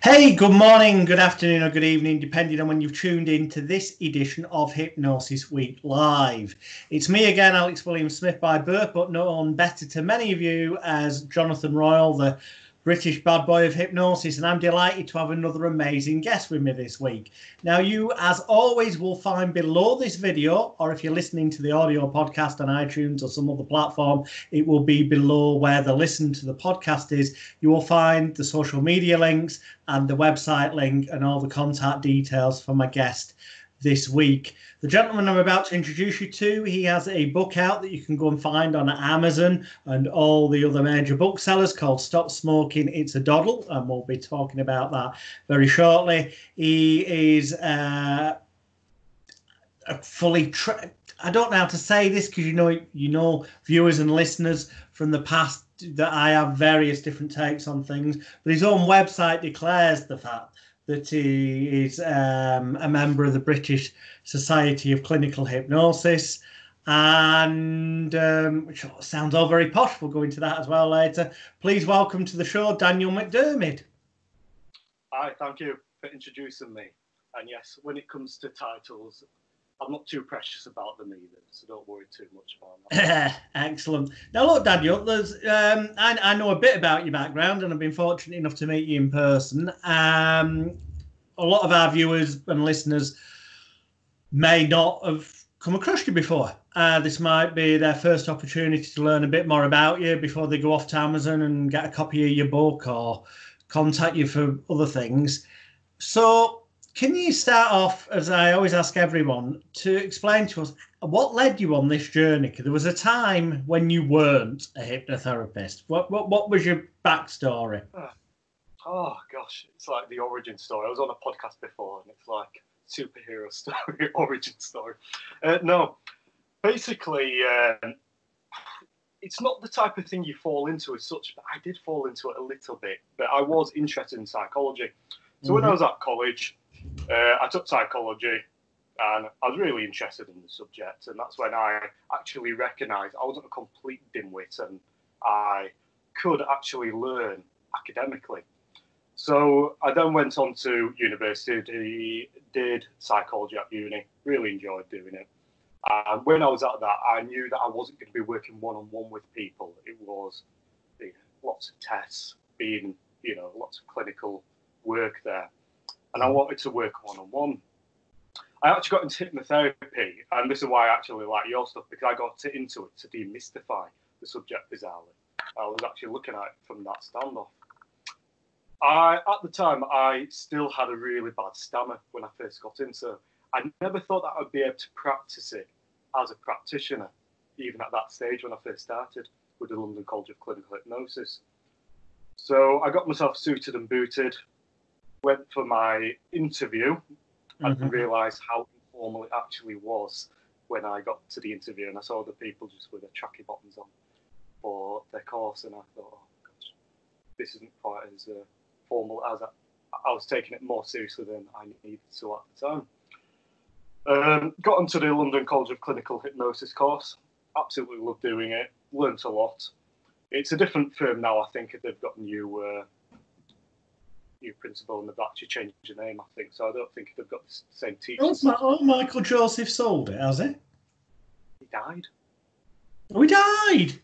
Hey, good morning, good afternoon, or good evening, depending on when you've tuned in to this edition of Hypnosis Week Live. It's me again, Alex William Smith by birth, but known better to many of you as Jonathan Royal, the British bad boy of hypnosis, and I'm delighted to have another amazing guest with me this week. Now, you, as always, will find below this video, or if you're listening to the audio podcast on iTunes or some other platform, it will be below where the listen to the podcast is. You will find the social media links and the website link and all the contact details for my guest this week. The gentleman I'm about to introduce you to, he has a book out that you can go and find on Amazon and all the other major booksellers called Stop Smoking, It's a DODDLE, and we'll be talking about that very shortly. He is I don't know how to say this because you know viewers and listeners from the past that I have various different takes on things, but his own website declares the fact that he is a member of the British Society of Clinical Hypnosis, and which sounds all very posh. We'll go into that as well later. Please welcome to the show, Daniel McDermid. Hi, thank you for introducing me. And yes, when it comes to titles, I'm not too precious about them either, so don't worry too much about that. Excellent. Now, look, Daniel, there's I know a bit about your background, and I've been fortunate enough to meet you in person. A lot of our viewers and listeners may not have come across you before. This might be their first opportunity to learn a bit more about you before they go off to Amazon and get a copy of your book or contact you for other things. So can you start off, as I always ask everyone, to explain to us what led you on this journey? Because there was a time when you weren't a hypnotherapist. What was your backstory? Oh gosh, it's like the origin story. I was on a podcast before, and it's like superhero story, origin story. No, basically, it's not the type of thing you fall into as such, but I did fall into it a little bit. But I was interested in psychology. So when I was at college, I took psychology, and I was really interested in the subject. And that's when I actually recognised I wasn't a complete dimwit, and I could actually learn academically. So I then went on to university, did psychology at uni, really enjoyed doing it. And when I was at that, I knew that I wasn't going to be working one-on-one with people. It was lots of tests, being, lots of clinical work there. And I wanted to work one-on-one. I actually got into hypnotherapy, and this is why I actually like your stuff, because I got into it to demystify the subject bizarrely. I was actually looking at it from that standoff. At the time, I still had a really bad stammer when I first got in, so I never thought that I'd be able to practice it as a practitioner, even at that stage when I first started with the London College of Clinical Hypnosis. So I got myself suited and booted, went for my interview, and realised how informal it actually was when I got to the interview, and I saw the people just with their tracky bottoms on for their course, and I thought, oh gosh, this isn't quite as formal as I was taking it more seriously than I needed to at the time. Got onto the London College of Clinical Hypnosis course. Absolutely loved doing it. Learnt a lot. It's a different firm now. I think they've got new principal, and they've actually changed the name, I think. So I don't think they've got the same teachers. Michael Joseph sold it, has he? He died. Oh, he died?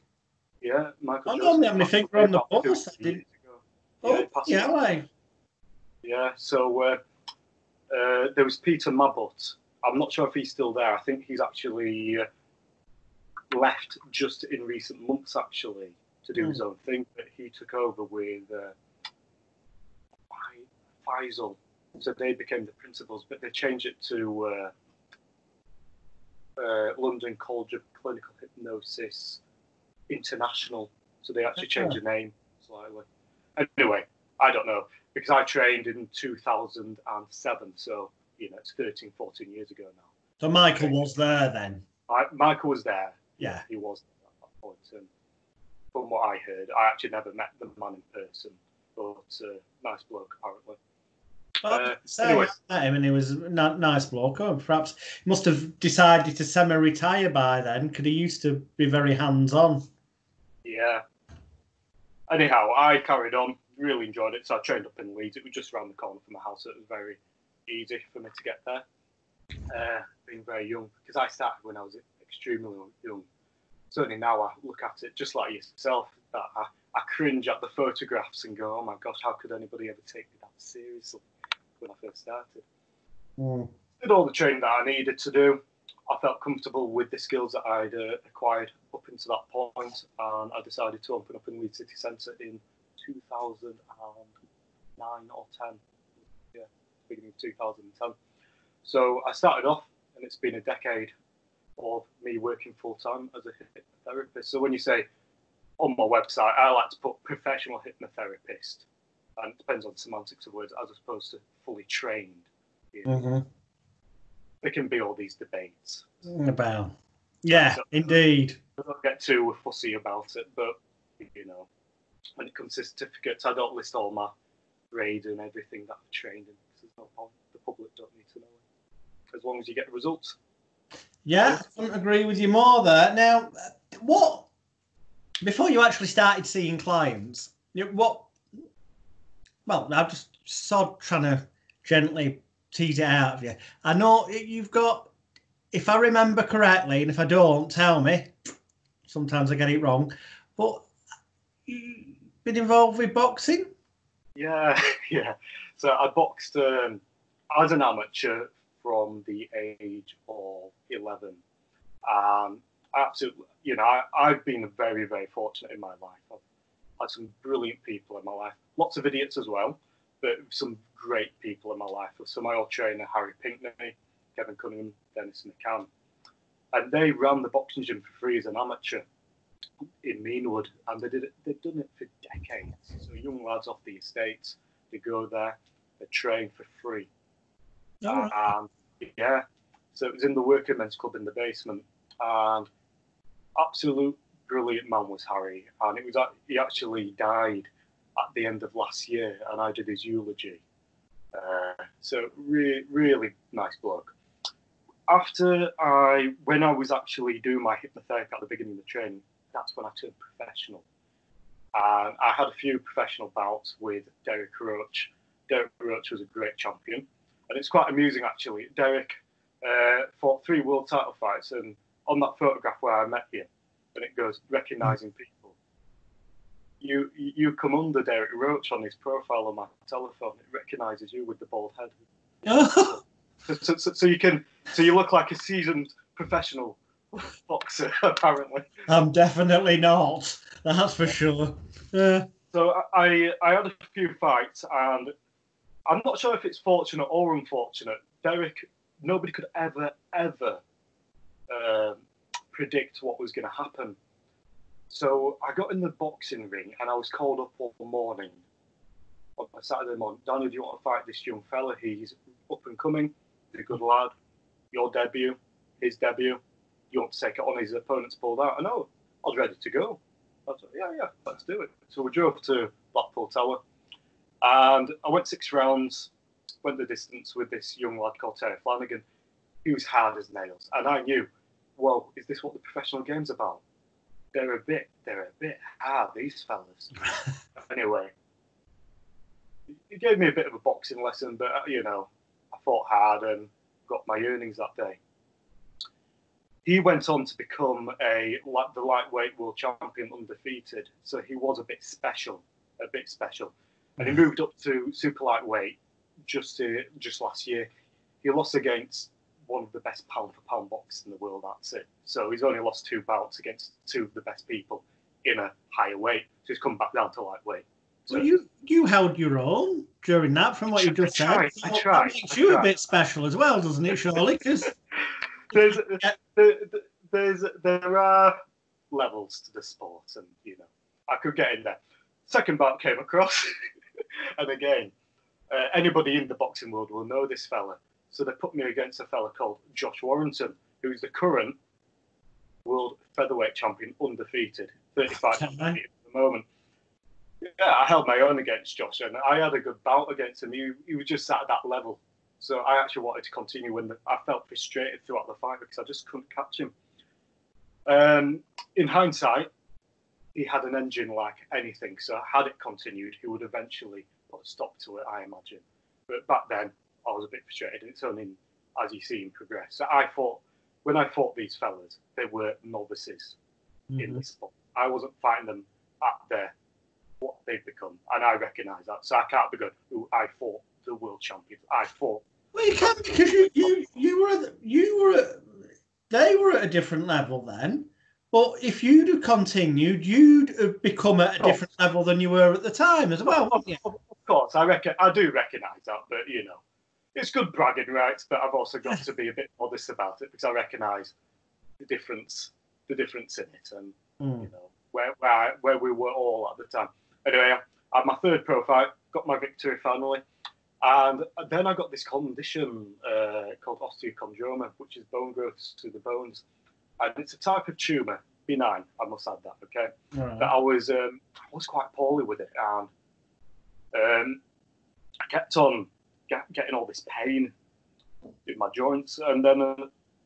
Yeah, Michael I'm Joseph. not having a finger on the pulse. Yeah, so there was Peter Mabbott. I'm not sure if he's still there. I think he's actually left just in recent months, actually, to do his own thing. But he took over with Faisal. So they became the principals, but they changed it to London College of Clinical Hypnosis International. So they actually changed the name slightly. Anyway, I don't know, because I trained in 2007, so, it's 13, 14 years ago now. So Michael was there then? Michael was there. Yeah. He was at that point. And from what I heard, I actually never met the man in person, but nice bloke, apparently. Anyway. I met him, and he was a nice bloke. Oh, perhaps he must have decided to semi-retire by then, because he used to be very hands-on. Yeah. Anyhow, I carried on, really enjoyed it. So I trained up in Leeds. It was just around the corner from my house, so it was very easy for me to get there. Being very young, because I started when I was extremely young. Certainly now I look at it just like yourself, that I cringe at the photographs and go, oh my gosh, how could anybody ever take me that seriously when I first started? Did all the training that I needed to do. I felt comfortable with the skills that I'd acquired up until that point, and I decided to open up in Leeds City Centre in 2009 or 10. Yeah, beginning of 2010. So I started off, and it's been a decade of me working full-time as a hypnotherapist. So when you say on my website, I like to put professional hypnotherapist, and it depends on the semantics of words, as opposed to fully trained. You know. There can be all these debates about. Yeah, indeed. I don't get too fussy about it, but you know, when it comes to certificates, I don't list all my grades and everything that I've trained in. There's no point. The public don't need to know it. As long as you get the results. Yeah, I couldn't agree with you more there. Now, what before you actually started seeing clients, what? Well, I'm just sort of trying to gently tease it out of you. I know you've got, if I remember correctly, and if I don't, tell me. Sometimes I get it wrong, but you've been involved with boxing? Yeah, yeah. So I boxed as an amateur from the age of 11. I absolutely, you know, I've been very, very fortunate in my life. I've had some brilliant people in my life, lots of idiots as well, but some great people in my life. So my old trainer, Harry Pinkney, Kevin Cunningham, Dennis McCann, and they ran the boxing gym for free as an amateur in Meanwood, and they've done it for decades. So young lads off the estates, they go there, they train for free. And yeah, so it was in the working men's club in the basement, and absolute brilliant man was Harry, and it was he actually died at the end of last year, and I did his eulogy. So really nice bloke. When I was actually doing my hypnotherapy at the beginning of the training, that's when I turned professional. And I had a few professional bouts with Derek Roach. Derek Roach was a great champion, and it's quite amusing actually. Derek fought 3 world title fights, and on that photograph where I met you, and it goes recognising people. You come under Derek Roach on his profile on my telephone. It recognises you with the bald head. So you look like a seasoned professional boxer, apparently. I'm definitely not. That's for sure. So I had a few fights, and I'm not sure if it's fortunate or unfortunate. Derek, nobody could ever predict what was going to happen. So I got in the boxing ring, and I was called up all morning on a Saturday morning. Danny, do you want to fight this young fella? He's up and coming. He's a good lad. Your debut, his debut. You want to take it on? His opponent's pulled out. I know. I was ready to go. I was like, yeah, let's do it. So we drove to Blackpool Tower, and I went 6 rounds, went the distance with this young lad called Terry Flanagan. He was hard as nails, and I knew, well, is this what the professional game's about? They're a bit hard, these fellas. Anyway, he gave me a bit of a boxing lesson, but you know, I fought hard and got my earnings that day. He went on to become the lightweight world champion, undefeated. So he was a bit special. And he moved up to super lightweight just last year. He lost against one of the best pound-for-pound boxers in the world, that's it. So he's only lost 2 bouts against 2 of the best people in a higher weight. So he's come back down to lightweight. So well, you held your own during that, from what you just said. I tried. That makes you a bit special as well, doesn't it, surely? Because there are levels to the sport, and you know, I could get in there. Second bout came across, and again, anybody in the boxing world will know this fella. So they put me against a fella called Josh Warrington, who's the current world featherweight champion, undefeated, 35 at the moment. Yeah, I held my own against Josh, and I had a good bout against him. He was just at that level. So I actually wanted to continue when I felt frustrated throughout the fight because I just couldn't catch him. In hindsight, he had an engine like anything. So had it continued, he would eventually put a stop to it, I imagine. But back then, I was a bit frustrated. And it's only as you see him progress. So when I fought these fellas, they were novices in the sport. I wasn't fighting them at what they've become, and I recognise that. So I can't be going, "Ooh, I fought the world champions. I fought." Well, you can, because they were at a different level then. But if you'd have continued, you'd have become at a different level than you were at the time as well. Of course, I do recognise that, but it's good bragging rights. But I've also got to be a bit modest about it because I recognise the difference in it, and where we were all at the time. Anyway, I had my third pro fight, got my victory finally, and then I got this condition called osteochondroma, which is bone growths to the bones, and it's a type of tumour, benign. I must add that, okay? Right. But I was quite poorly with it, and I kept on getting all this pain in my joints, and then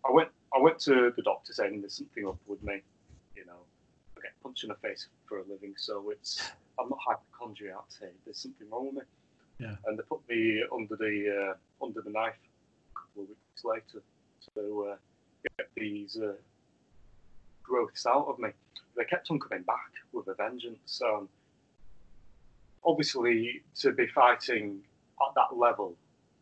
I went to the doctor saying there's something up with me. I get punched in the face for a living, so I'm not hypochondriac. There's something wrong with me. Yeah. And they put me under the knife a couple of weeks later to get these growths out of me. They kept on coming back with a vengeance. Obviously, to be fighting at that level,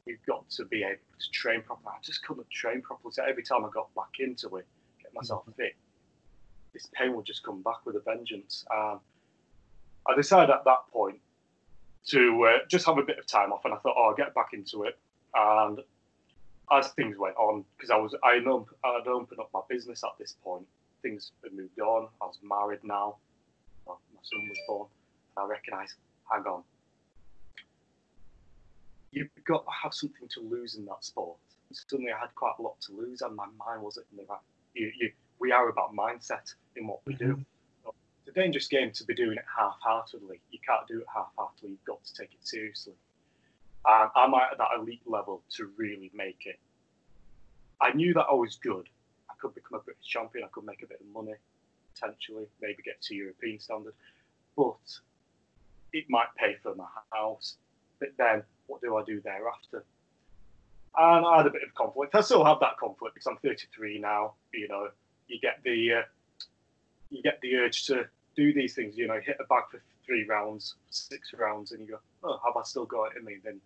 you've got to be able to train properly. I just couldn't train properly. So every time I got back into it, get myself fit, this pain would just come back with a vengeance. I decided at that point to just have a bit of time off, and I thought, I'll get back into it. And as things went on, because I had opened up my business at this point, things had moved on. I was married now. My son was born. And I recognised, hang on, you've got to have something to lose in that sport. And suddenly I had quite a lot to lose, and my mind wasn't in the right. We are about mindset in what we do. It's a dangerous game to be doing it half-heartedly. You can't do it half-heartedly. You've got to take it seriously. And I'm at that elite level to really make it. I knew that I was good. I could become a British champion. I could make a bit of money, potentially, maybe get to European standard. But it might pay for my house. But then, what do I do thereafter? And I had a bit of conflict. I still have that conflict because I'm 33 now. You get the urge to do these things. Hit a bag for 3 rounds, 6 rounds, and you go, oh, have I still got it in me? Then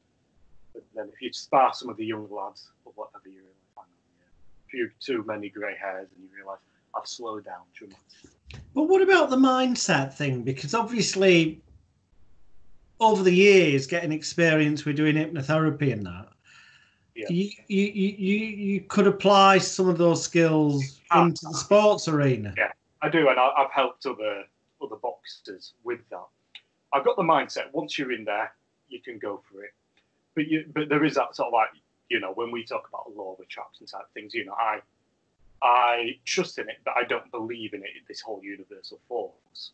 if you spar some of the young lads or whatever, you realise, hang on, a few too many grey hairs, and you realise I've slowed down dramatically. But what about the mindset thing? Because obviously, over the years, getting experience with doing hypnotherapy and that, you could apply some of those skills into the sports arena. Yeah, I do, and I've helped other boxers with that. I've got the mindset. Once you're in there, you can go for it. But there is that sort of when we talk about the law of attraction type things, I trust in it, but I don't believe in it. This whole universal force,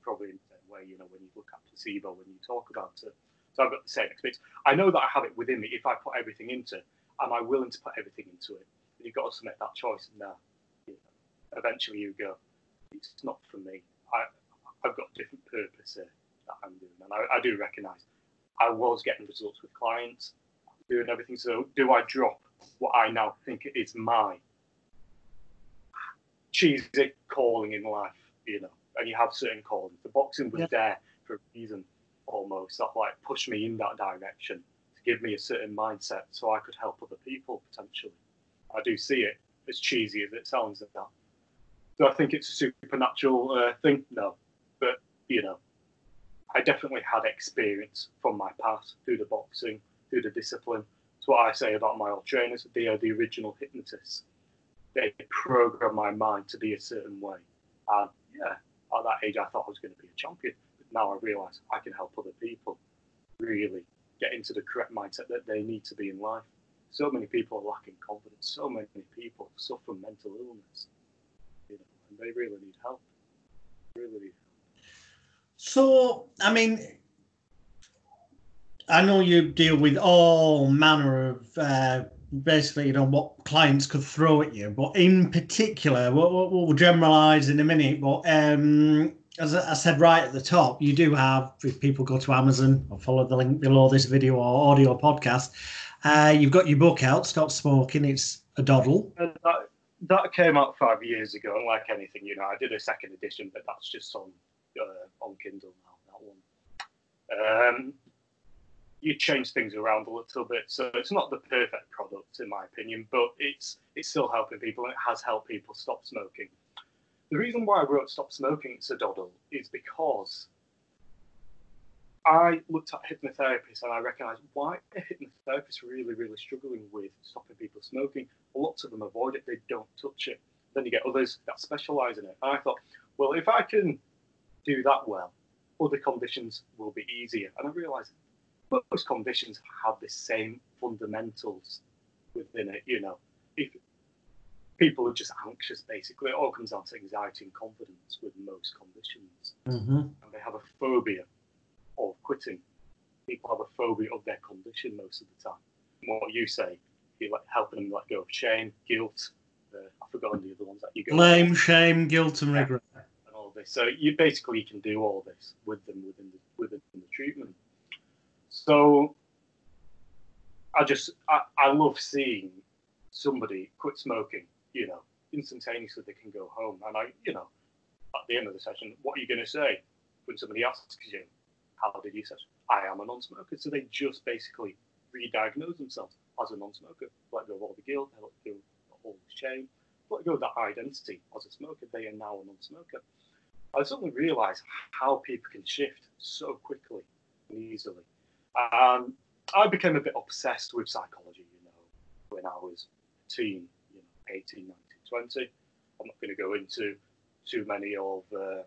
probably in the same way, when you look at placebo, when you talk about it. So I've got the same experience. I know that I have it within me. If I put everything into it, am I willing to put everything into it? And you've got to make that choice. Now, eventually you go, it's not for me. I've got a different purpose here that I'm doing. And I do recognise I was getting results with clients, doing everything. So do I drop what I now think is my cheesy calling in life, and you have certain callings. The boxing was there for a reason. Almost that pushed me in that direction to give me a certain mindset so I could help other people potentially. I do see it, as cheesy as it sounds like that. Do I think it's a supernatural thing? No. But, I definitely had experience from my past through the boxing, through the discipline. It's what I say about my old trainers. They are the original hypnotists. They program my mind to be a certain way. And at that age, I thought I was going to be a champion. Now I realise I can help other people really get into the correct mindset that they need to be in life. So many people are lacking confidence. So many people suffer from mental illness, and they really need help. Really need help. So, I mean, I know you deal with all manner of basically, what clients could throw at you, but in particular, we'll generalise in a minute, but as I said right at the top, you do have, if people go to Amazon or follow the link below this video or audio podcast, you've got your book out, Stop Smoking. It's a doddle. That came out 5 years ago, and like anything, I did a second edition, but that's just on Kindle now, that one. You change things around a little bit, so it's not the perfect product in my opinion, but it's still helping people, and it has helped people stop smoking. The reason why I wrote Stop Smoking, It's a Doddle, is because I looked at hypnotherapists and I recognised why are hypnotherapists really, really struggling with stopping people smoking. Lots of them avoid it, they don't touch it. Then you get others that specialise in it. And I thought, well, if I can do that well, other conditions will be easier. And I realised most conditions have the same fundamentals within it. If people are just anxious, basically, it all comes down to anxiety and confidence with most conditions. And they have a phobia of quitting. People have a phobia of their condition most of the time. And what you say, you're helping them let go of shame, guilt. I've forgotten the other ones that you go. Blame, shame, guilt, and regret. And all this. So you can do all this with them within the treatment. So I love seeing somebody quit smoking. Instantaneously they can go home. And at the end of the session, what are you going to say when somebody asks you, how did you say? I am a non-smoker. So they just basically re-diagnose themselves as a non-smoker. Let go of all the guilt, let go of all the shame, let go of that identity as a smoker. They are now a non-smoker. I suddenly realised how people can shift so quickly and easily. And I became a bit obsessed with psychology, when I was a teen, 18, 19, 20. I'm not going to go into too many of the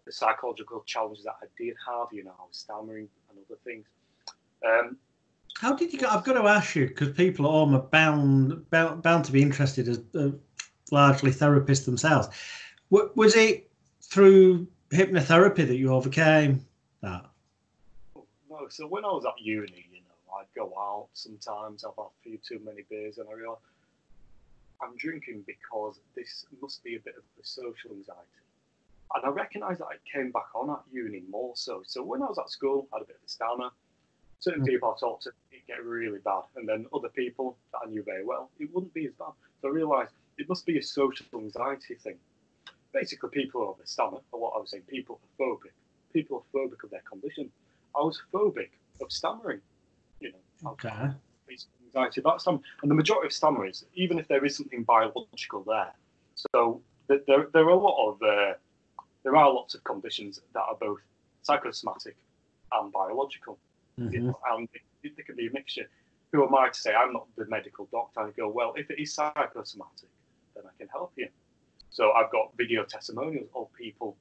psychological challenges that I did have. I was stammering and other things. How did you go? I've got to ask you, because people at home are bound to be interested as largely therapists themselves. Was it through hypnotherapy that you overcame that? No, so when I was at uni, I'd go out sometimes, I've had a few too many beers, and I realised I'm drinking because this must be a bit of a social anxiety. And I recognised that it came back on at uni more so. So when I was at school, I had a bit of a stammer. Certain people I talked to, it get really bad. And then other people that I knew very well, it wouldn't be as bad. So I realised it must be a social anxiety thing. Basically, people are the stammer, or what I was saying, people are phobic. People are phobic of their condition. I was phobic of stammering. Okay. Anxiety about stammering. And the majority of stammerers, even if there is something biological there, so there are lots of conditions that are both psychosomatic and biological. And it can be a mixture. Who am I to say? I'm not the medical doctor. I go, well, if it is psychosomatic, then I can help you. So I've got video testimonials of people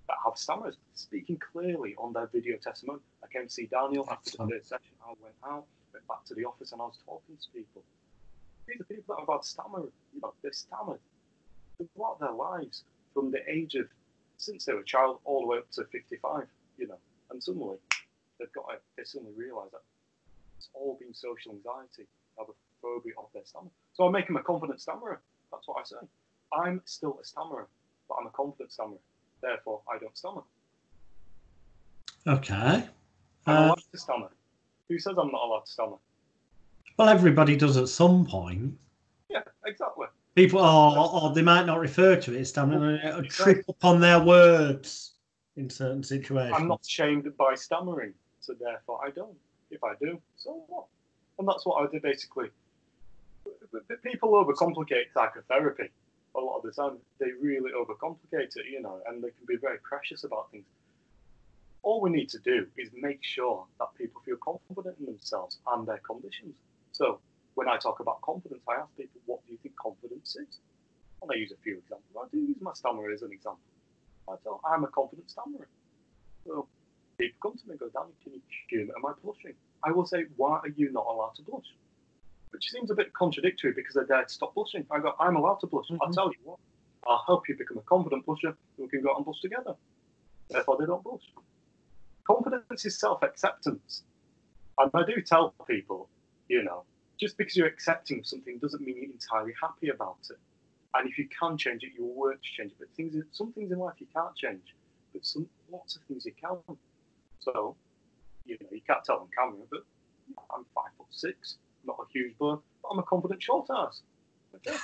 that have stammers speaking clearly on their video testimony. I came to see Daniel after the first session. I went out, went back to the office, and I was talking to people. These are people that have had stammer. They're stammered throughout their lives from the age of, since they were a child, all the way up to 55. And suddenly they suddenly realise that it's all been social anxiety. They have a phobia of their stammer. So I make them a confident stammerer. That's what I say. I'm still a stammerer, but I'm a confident stammerer. Therefore, I don't stammer. Okay. I'm allowed to stammer. Who says I'm not allowed to stammer? Well, everybody does at some point. Yeah, exactly. People or they might not refer to it as stammering, or trip up on their words in certain situations. I'm not shamed by stammering, so therefore I don't. If I do, so what? And that's what I do basically. People overcomplicate psychotherapy a lot of the time. They really overcomplicate it, and they can be very precious about things. All we need to do is make sure that people feel confident in themselves and their conditions. So when I talk about confidence, I ask people, what do you think confidence is? And I use a few examples. I do use my stammer as an example. I'm a confident stammerer. So people come to me and go, Danny, can you assume, am I blushing? I will say, why are you not allowed to blush? Which seems a bit contradictory because I dare to stop blushing. I go, I'm allowed to blush. I'll tell you what, I'll help you become a confident blusher and we can go out and blush together. Therefore, they don't blush. Confidence is self-acceptance. And I do tell people, just because you're accepting something doesn't mean you're entirely happy about it. And if you can change it, you'll work to change it. But some things in life you can't change. but lots of things you can. So, you can't tell on camera, but I'm 5'6", not a huge bone, but I'm a confident short ass. Okay.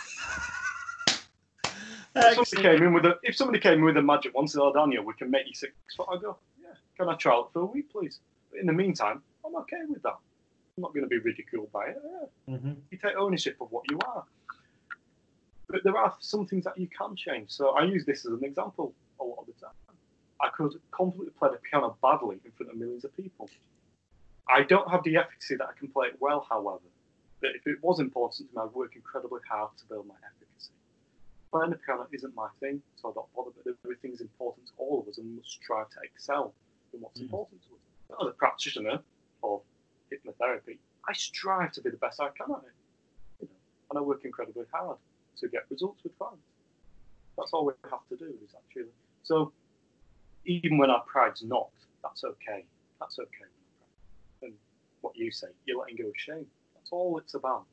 If somebody came in with a magic wand and said, "Oh, Daniel, we can make you 6 foot," I go, "Yeah, can I try it for a week, please?" But in the meantime, I'm okay with that. I'm not going to be ridiculed by it. Yeah. Mm-hmm. You take ownership of what you are. But there are some things that you can change. So I use this as an example a lot of the time. I could confidently play the piano badly in front of millions of people. I don't have the efficacy that I can play it well, however. But if it was important to me, I'd work incredibly hard to build my efficacy. Playing the piano isn't my thing, so I don't bother. But everything's important to all of us and must strive to excel in what's important to us. As a practitioner of hypnotherapy, I strive to be the best I can at it. And I work incredibly hard to get results with clients. That's all we have to do is actually. So even when our pride's knocked, that's okay. That's okay. And what you say, you're letting go of shame. That's all it's about.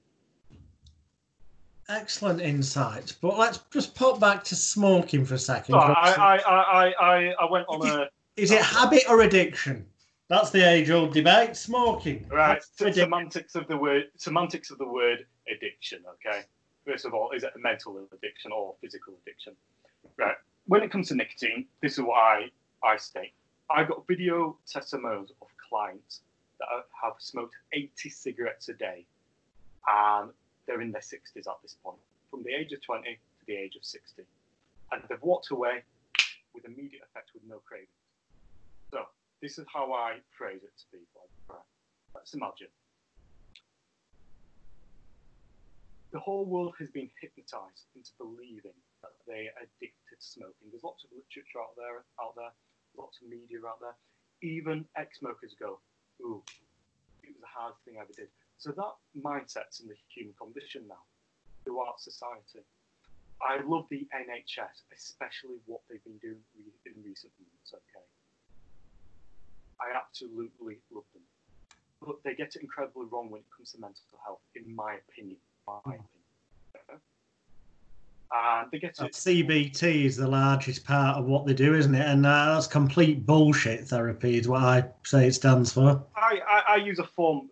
Excellent insights. But let's just pop back to smoking for a second. So I went on a... Is it habit or addiction? That's the age-old debate. Smoking. Right. Semantics of the word addiction, okay? First of all, is it a mental addiction or physical addiction? Right. When it comes to nicotine, this is what I state. I got video testimonials of clients that have smoked 80 cigarettes a day, and they're in their 60s at this point, from the age of 20 to the age of 60. And they've walked away with immediate effect with no cravings. So this is how I phrase it to people. Right. Let's imagine. The whole world has been hypnotized into believing that they are addicted to smoking. There's lots of literature out there, lots of media out there. Even ex-smokers go, "Ooh, it was the hardest thing I ever did." So that mindset's in the human condition now, throughout society. I love the NHS, especially what they've been doing in recent months, okay? I absolutely love them. But they get it incredibly wrong when it comes to mental health, in my opinion. And they get it. CBT is the largest part of what they do, isn't it? And that's complete bullshit therapy is what I say it stands for. I use a form...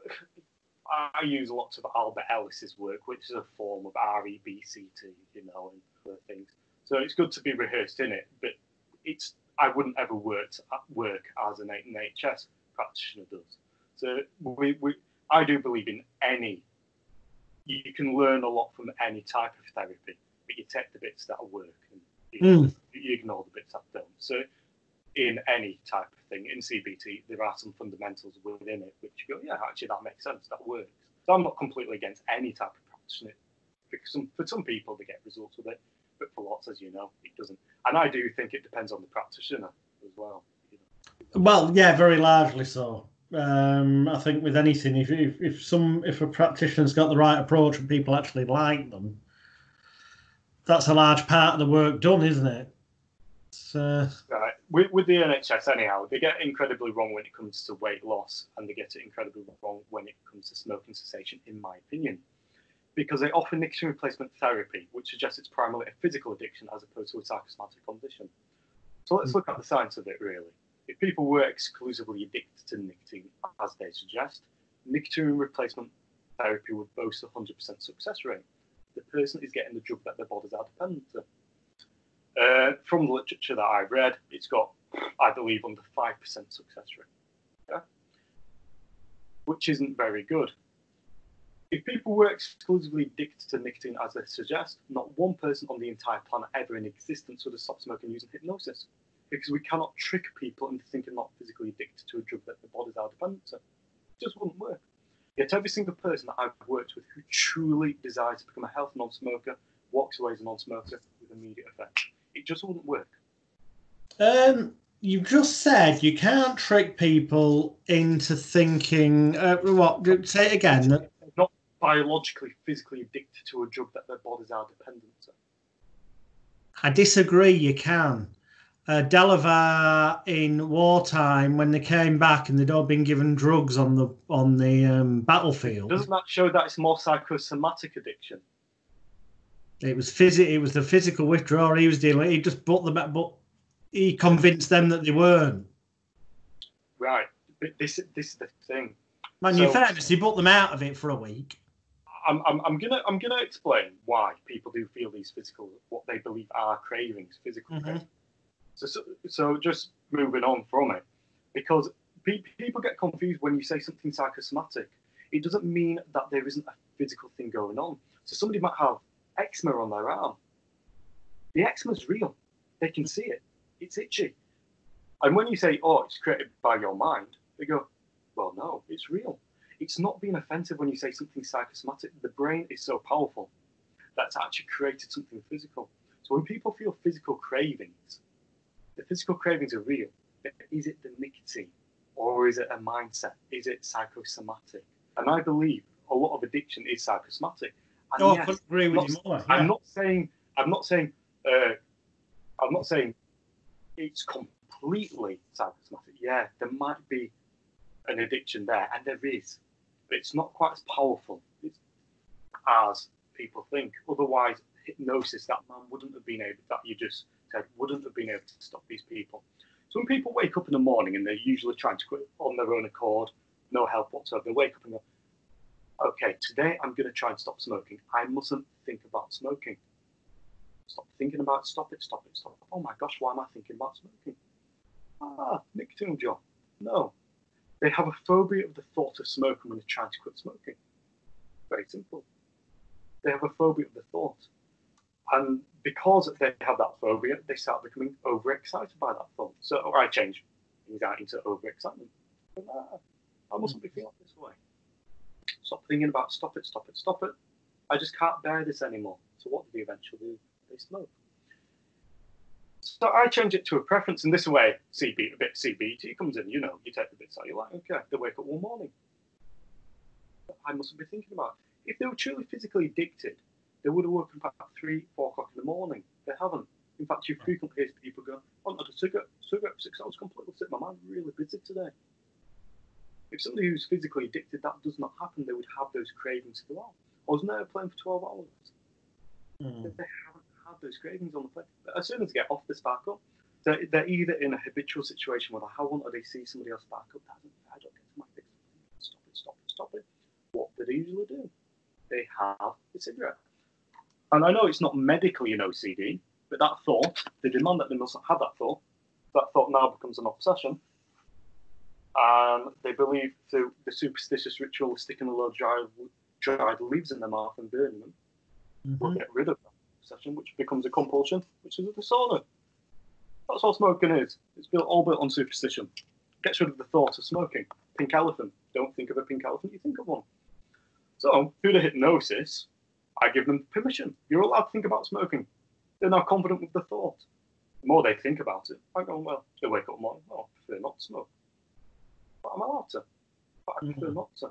I use lots of Albert Ellis's work, which is a form of REBCT, and other things. So it's good to be rehearsed in it, but I wouldn't ever work as an NHS practitioner does. So I do believe in you can learn a lot from any type of therapy, but you take the bits that work and you ignore the bits that don't. So in any type of thing, in CBT, there are some fundamentals within it which you go, yeah, actually that makes sense, that works. So I'm not completely against any type of practitioner, because for some people they get results with it, but for lots, as you know, it doesn't. And I do think it depends on the practitioner as well. Well, yeah, very largely so. I think with anything, if a practitioner's got the right approach and people actually like them, that's a large part of the work done, isn't it? Right. With the NHS, anyhow, they get it incredibly wrong when it comes to weight loss, and they get it incredibly wrong when it comes to smoking cessation, in my opinion, because they offer nicotine replacement therapy, which suggests it's primarily a physical addiction as opposed to a psychosomatic condition. So let's look at the science of it, really. If people were exclusively addicted to nicotine, as they suggest, nicotine replacement therapy would boast a 100% success rate. The person is getting the drug that their bodies are dependent on. From the literature that I've read, it's got, I believe, under 5% success rate, yeah? Which isn't very good. If people were exclusively addicted to nicotine, as they suggest, not one person on the entire planet ever in existence would have stopped smoking using hypnosis, because we cannot trick people into thinking not physically addicted to a drug that their bodies are dependent on. It just wouldn't work. Yet every single person that I've worked with who truly desires to become a healthy non-smoker walks away as a non-smoker with immediate effect. It just wouldn't work. You just said you can't trick people into thinking. What? Say it again. They're not biologically, physically addicted to a drug that their bodies are dependent on. I disagree. You can. Delavar in wartime, when they came back and they'd all been given drugs on the battlefield. Doesn't that show that it's more psychosomatic addiction? It was the physical withdrawal he was dealing with. He just but he convinced them that they weren't. Right. But this is the thing. Man, in fairness, he brought them out of it for a week. I'm gonna explain why people do feel these physical, what they believe are cravings, physical cravings. So just moving on from it, because people get confused when you say something psychosomatic. It doesn't mean that there isn't a physical thing going on. So somebody might have eczema on their arm. The eczema's real. They can see it. It's itchy. And when you say, oh, it's created by your mind, they go, well, no, it's real. It's not being offensive when you say something psychosomatic. The brain is so powerful that it's actually created something physical. So when people feel physical cravings, the physical cravings are real. Is it the nicotine? Or is it a mindset? Is it psychosomatic? And I believe a lot of addiction is psychosomatic. And I couldn't agree with you more. Yeah. I'm not saying it's completely psychosomatic. Yeah, there might be an addiction there, and there is, but it's not quite as powerful as people think. Otherwise, hypnosis, that man wouldn't have been able, that you just said, wouldn't have been able to stop these people. So when people wake up in the morning and they're usually trying to quit on their own accord, no help whatsoever, they wake up and go, okay, today I'm going to try and stop smoking. I mustn't think about smoking. Stop thinking about it, stop it, stop it, stop it. Oh my gosh, why am I thinking about smoking? Nicotine job. No. They have a phobia of the thought of smoking when they're trying to quit smoking. Very simple. They have a phobia of the thought. And because they have that phobia, they start becoming overexcited by that thought. So I change anxiety into overexcitement. I mustn't be feeling this way. Stop thinking about stop it, stop it, stop it. I just can't bear this anymore. So what do they eventually do? They smoke. So I change it to a preference, and this way, a bit CBT comes in. You know, you take the bits out. You're like, okay, they wake up one morning. I mustn't be thinking about it. If they were truly physically addicted, they would have woken up at 3, 4 o'clock in the morning. They haven't. In fact, you frequently hear people go, I haven't had a cigarette for 6 hours, completely sick. My mind's really busy today. If somebody who's physically addicted, that does not happen. They would have those cravings to go out. I was never playing for 12 hours. They haven't had those cravings on the plane. But as soon as they get off, they spark up. They're either in a habitual situation where how long do they see somebody else spark up? I don't get to my fix. Stop it, stop it, stop it. What do they usually do? They have a cigarette. And I know it's not medically an OCD, but that thought, they demand that they mustn't have that thought. That thought now becomes an obsession. And they believe through the superstitious ritual of sticking a load of dried leaves in their mouth and burning them will get rid of that obsession, which becomes a compulsion, which is a disorder. That's all smoking is. It's all built on superstition. Gets rid of the thought of smoking. Pink elephant. Don't think of a pink elephant, you think of one. So, through the hypnosis, I give them permission. You're allowed to think about smoking. They're now confident with the thought. The more they think about it, I go, well, they wake up in the morning, oh, I prefer not to smoke. But I'm allowed to. But I prefer not to.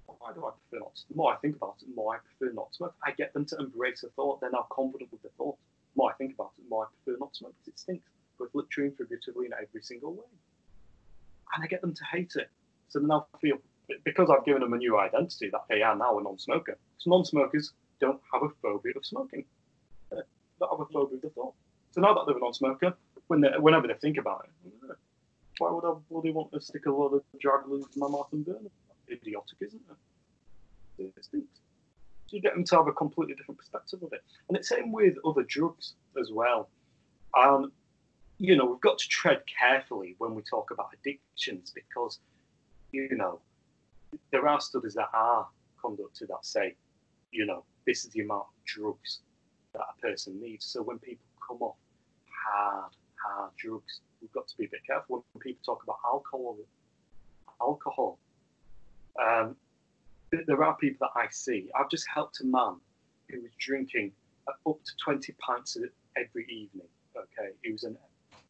Why do I prefer not to? The more I think about it, the more I prefer not to smoke. I get them to embrace the thought. They're now confident with the thought. The more I think about it, the more I prefer not to smoke because it stinks, both literally and figuratively in every single way. And I get them to hate it. So they now feel, because I've given them a new identity, that they are now a non-smoker. So non-smokers don't have a phobia of smoking. They don't have a phobia of the thought. So now that they're a non-smoker, whenever they think about it, why would I bloody want to stick a lot of drug leaves in my mouth and burn it? That's idiotic, isn't it? It stinks. So you get them to have a completely different perspective of it. And it's the same with other drugs as well. And, you know, we've got to tread carefully when we talk about addictions because, you know, there are studies that are conducted that say, you know, this is the amount of drugs that a person needs. So when people come off hard drugs, we've got to be a bit careful when people talk about alcohol. There are people that I see. I've just helped a man who was drinking up to 20 pints every evening. Okay, he was an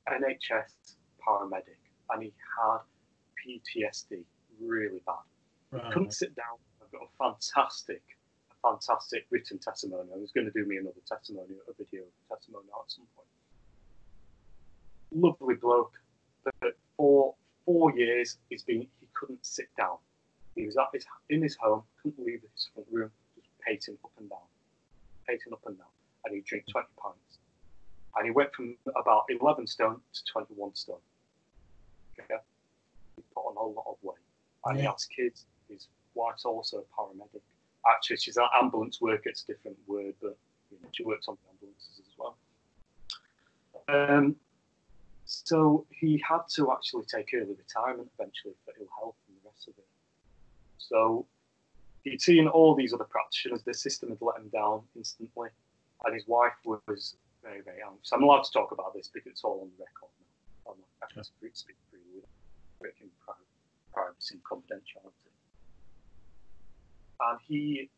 NHS paramedic and he had PTSD really bad. Right. He couldn't sit down. I've got a fantastic written testimony. I was going to do me another testimony, a video testimony at some point. Lovely bloke, but for 4 years he couldn't sit down. He was in his home, couldn't leave his front room, just pacing up and down, and he'd drink 20 pints. And he went from about about 11 stone to 21 stone. Okay? He put on a lot of weight. And he has kids. His wife's also a paramedic. Actually, she's an ambulance worker. It's a different word, but she works on ambulances as well. So he had to actually take early retirement eventually for ill health and the rest of it. So he'd seen all these other practitioners. The system had let him down instantly. And his wife was very, very anxious. I'm allowed to talk about this because it's all on the record now. I can speak freely without breaking privacy and confidentiality. And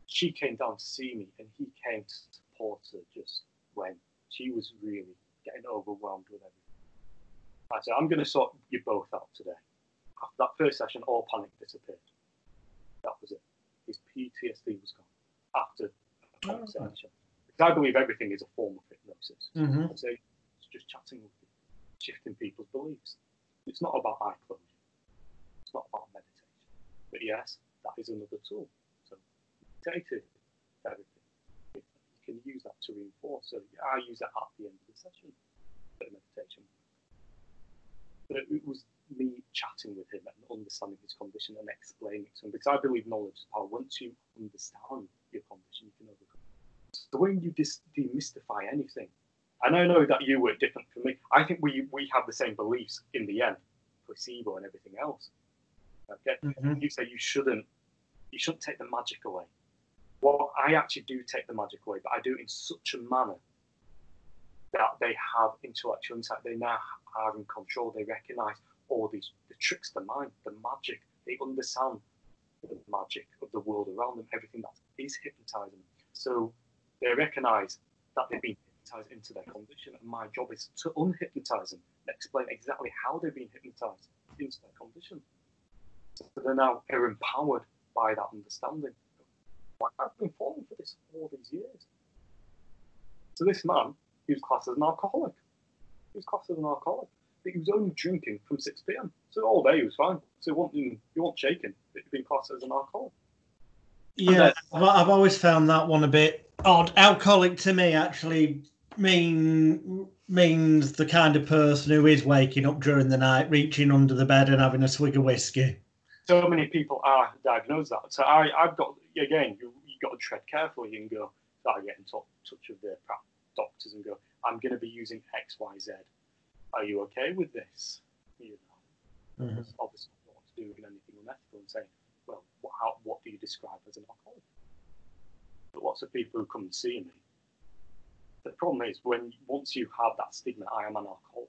she came down to see me, and he came to support her just when she was really getting overwhelmed with everything. I said, I'm going to sort you both out today. After that first session, all panic disappeared. That was it. His PTSD was gone after a conversation. Because I believe everything is a form of hypnosis. I say it's just chatting with people, shifting people's beliefs. It's not about eye closure. It's not about meditation. But yes, that is another tool. So meditative therapy, you can use that to reinforce. So I use that at the end of the session, bit of meditation. But it was me chatting with him and understanding his condition and explaining it to him. Because I believe knowledge is power. Once you understand your condition, you can overcome it. So when you demystify anything, and I know that you were different from me, I think we have the same beliefs in the end, placebo and everything else. Okay, you say you shouldn't take the magic away. Well, I actually do take the magic away, but I do it in such a manner that they have intellectual insight. They now are in control. They recognize all the tricks of the mind, the magic. They understand the magic of the world around them, everything that is hypnotizing them. So they recognize that they've been hypnotized into their condition, and my job is to unhypnotize them and explain exactly how they've been hypnotized into their condition. So they're empowered by that understanding. I've been falling for this all these years. So this man, he was classed as an alcoholic. But he was only drinking from 6 p.m. So all day he was fine. So he wasn't shaking. He'd been classed as an alcoholic. Yeah, I've always found that one a bit odd. Alcoholic to me actually means the kind of person who is waking up during the night, reaching under the bed and having a swig of whiskey. So many people are diagnosed that. So I've got, again, you've got to tread carefully and go, I get in touch with the doctors and go, I'm going to be using X, Y, Z. Are you okay with this? Obviously, not doing anything unethical and saying, well, what do you describe as an alcoholic? But lots of people who come and see me, the problem is once you have that stigma, I am an alcoholic,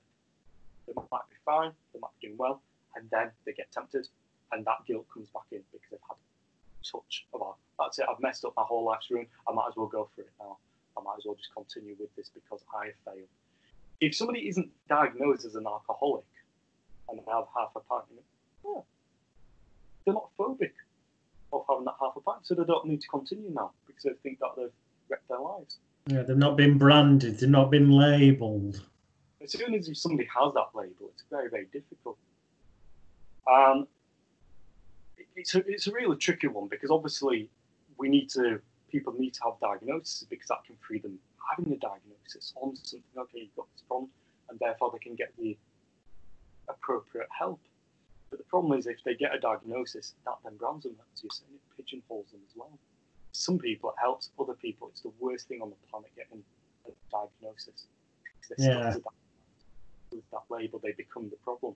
they might be fine, they might be doing well, and then they get tempted, and that guilt comes back in because they've had a touch of alcohol. That's it, I've messed up my whole life's ruin, I might as well go for it now. I might as well just continue with this because I have failed. If somebody isn't diagnosed as an alcoholic and they have half a pint, they're not phobic of having that half a pint, so they don't need to continue now because they think that they've wrecked their lives. Yeah, they've not been branded, they've not been labelled. As soon as somebody has that label, it's very, very difficult. It's a really tricky one because obviously people need to have diagnosis because that can free them having a diagnosis on something. Okay, you've got this problem, and therefore they can get the appropriate help. But the problem is if they get a diagnosis, that then brands them, as you're saying, it pigeonholes them as well. Some people it helps, other people it's the worst thing on the planet getting a diagnosis. Because they're stuck with that label, they become the problem.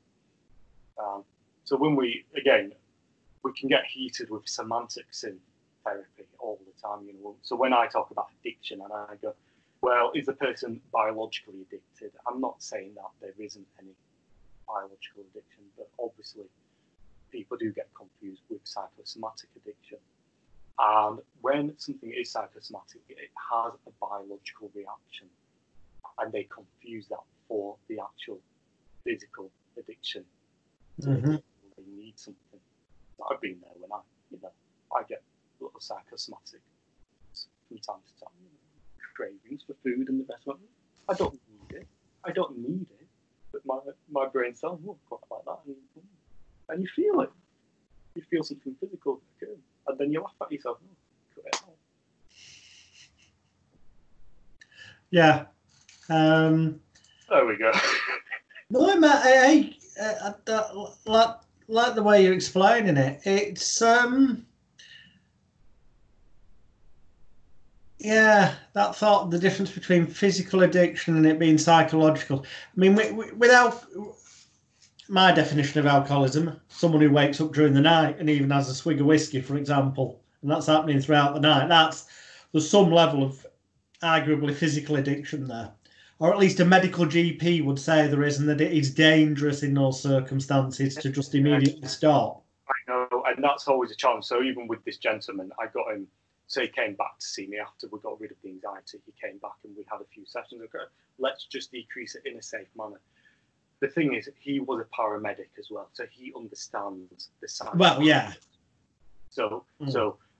So when we can get heated with semantics in therapy all the time. So when I talk about addiction and I go, well, is the person biologically addicted? I'm not saying that there isn't any biological addiction, but obviously people do get confused with psychosomatic addiction. And when something is psychosomatic, it has a biological reaction, and they confuse that for the actual physical addiction. So they need something. I've been there when I get a little psychosomatic from time to time. Cravings for food and the best one. I don't need it. But my brain says, oh, quite like that. And you feel it. You feel something physical occur. And then you laugh at yourself. Oh, cut it out. Yeah. There we go. No, I like the way you're explaining it. It's yeah, that thought, the difference between physical addiction and it being psychological. I mean, without my definition of alcoholism, someone who wakes up during the night and even has a swig of whiskey, for example, and that's happening throughout the night, there's some level of arguably physical addiction there. Or at least a medical GP would say there is, and that it is dangerous in those circumstances to just immediately stop. I know, and that's always a challenge. So even with this gentleman, I got him, so he came back to see me after we got rid of the anxiety. He came back and we had a few sessions. Okay, let's just decrease it in a safe manner. The thing is, he was a paramedic as well, so he understands the science. Well, yeah. So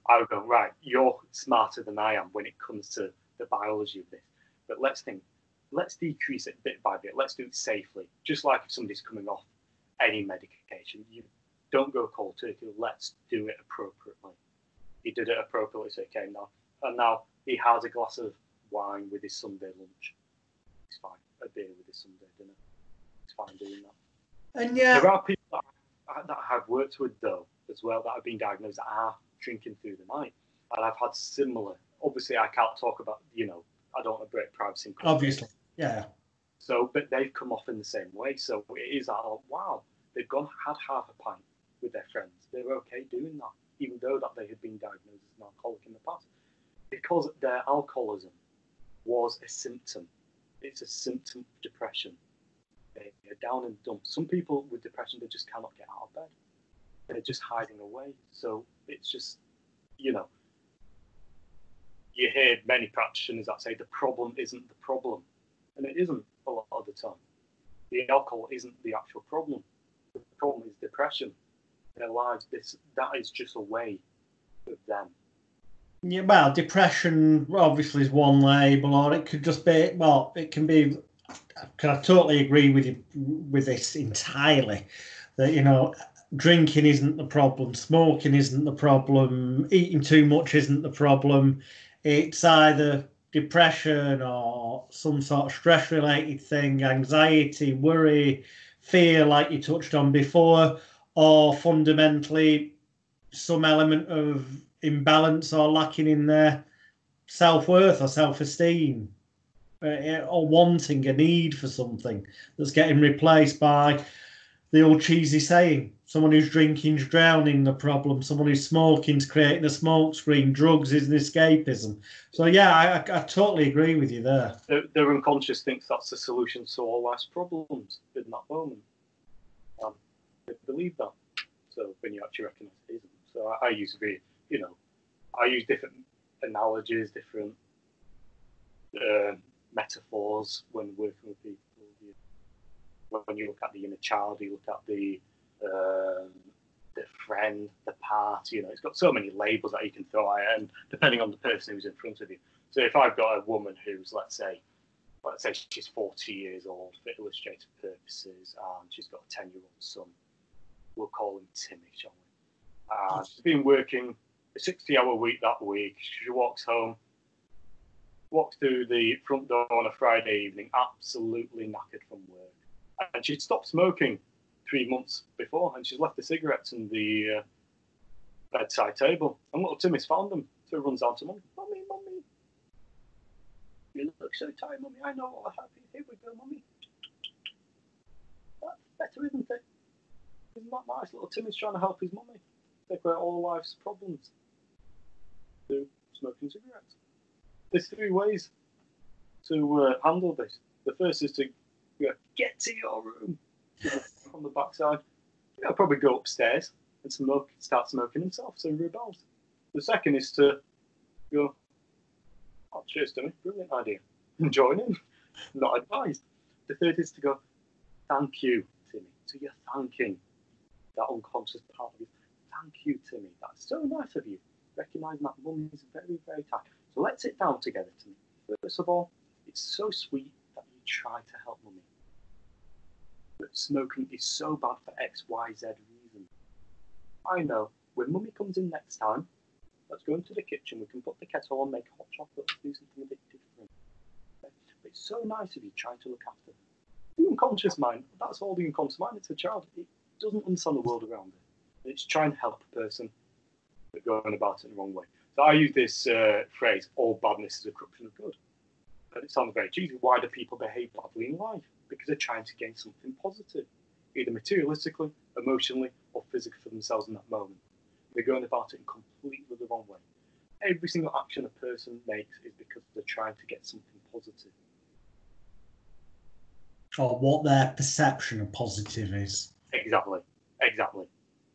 I would go, right, you're smarter than I am when it comes to the biology of this. But let's decrease it bit by bit. Let's do it safely. Just like if somebody's coming off any medication, you don't go cold turkey. Let's do it appropriately. He did it appropriately, so he came now. And now he has a glass of wine with his Sunday lunch. It's fine. A beer with his Sunday dinner. It's fine doing that. And yeah, there are people that I've worked with, though, as well, that have been diagnosed that are drinking through the night. And I've had similar. Obviously, I can't talk about, I don't want to break privacy. Obviously, yeah. So, but they've come off in the same way. So it is that, wow, they've had half a pint with their friends. They were okay doing that, even though that they had been diagnosed as an alcoholic in the past. Because their alcoholism was a symptom. It's a symptom of depression. They're down and dumb. Some people with depression, they just cannot get out of bed. They're just hiding away. So it's just, you hear many practitioners that say the problem isn't the problem. And it isn't a lot of the time. The alcohol isn't the actual problem. The problem is depression. Their lives, that is just a way of them. Yeah, well, depression obviously is one label, or it could just be, it can be, I totally agree with you with this entirely, that, drinking isn't the problem, smoking isn't the problem, eating too much isn't the problem. It's either depression or some sort of stress-related thing, anxiety, worry, fear, like you touched on before, or fundamentally some element of imbalance or lacking in their self-worth or self-esteem, or wanting a need for something that's getting replaced by the old cheesy saying, someone who's drinking's drowning the problem, someone who's smoking's creating a smoke screen, drugs is an escapism. So yeah, I totally agree with you there. Their unconscious thinks that's the solution to all life's problems in that moment. They believe that. So when you actually recognise it isn't. So I use I use different analogies, different metaphors when working with people. When you look at the inner child, you look at the friend, the part. It's got so many labels that you can throw at it, and depending on the person who's in front of you. So if I've got a woman who's, let's say she's 40 years old for illustrative purposes, and she's got a 10-year-old son, we'll call him Timmy, shall we? She's been working a 60-hour week that week. She walks home, walks through the front door on a Friday evening, absolutely knackered from work. And she'd stopped smoking 3 months before, and she's left the cigarettes in the bedside table. And little Timmy's found them. So he runs down to Mummy. Mummy, you look so tired, Mummy. I know what will happen. Here we go, Mummy. That's better, isn't it? Isn't that nice? Little Timmy's trying to help his mummy take away all life's problems through smoking cigarettes. There's 3 ways to handle this. The first is to get to your room from the backside. I'll probably go upstairs and start smoking himself, so he rebels. The second is to go, oh, cheers, Timmy, brilliant idea. Join in, not advised. The third is to go, thank you, Timmy. So you're thanking that unconscious part of you. Thank you, Timmy. That's so nice of you. Recognising that mum is very, very tired. So let's sit down together, Timmy. First of all, it's so sweet that you try to help mummy. But smoking is so bad for X, Y, Z reason. I know. When mummy comes in next time, let's go into the kitchen. We can put the kettle on, make hot chocolate, do something a bit different. Okay? But it's so nice of you trying to look after her. The unconscious mind, that's all the unconscious mind. It's a child. It doesn't understand the world around it. It's trying to help a person, but going about it in the wrong way. So I use this phrase, all badness is a corruption of good. And it sounds very cheesy. Why do people behave badly in life? Because they're trying to gain something positive, either materialistically, emotionally, or physically for themselves in that moment. They're going about it in completely the wrong way. Every single action a person makes is because they're trying to get something positive. Or what their perception of positive is. Exactly.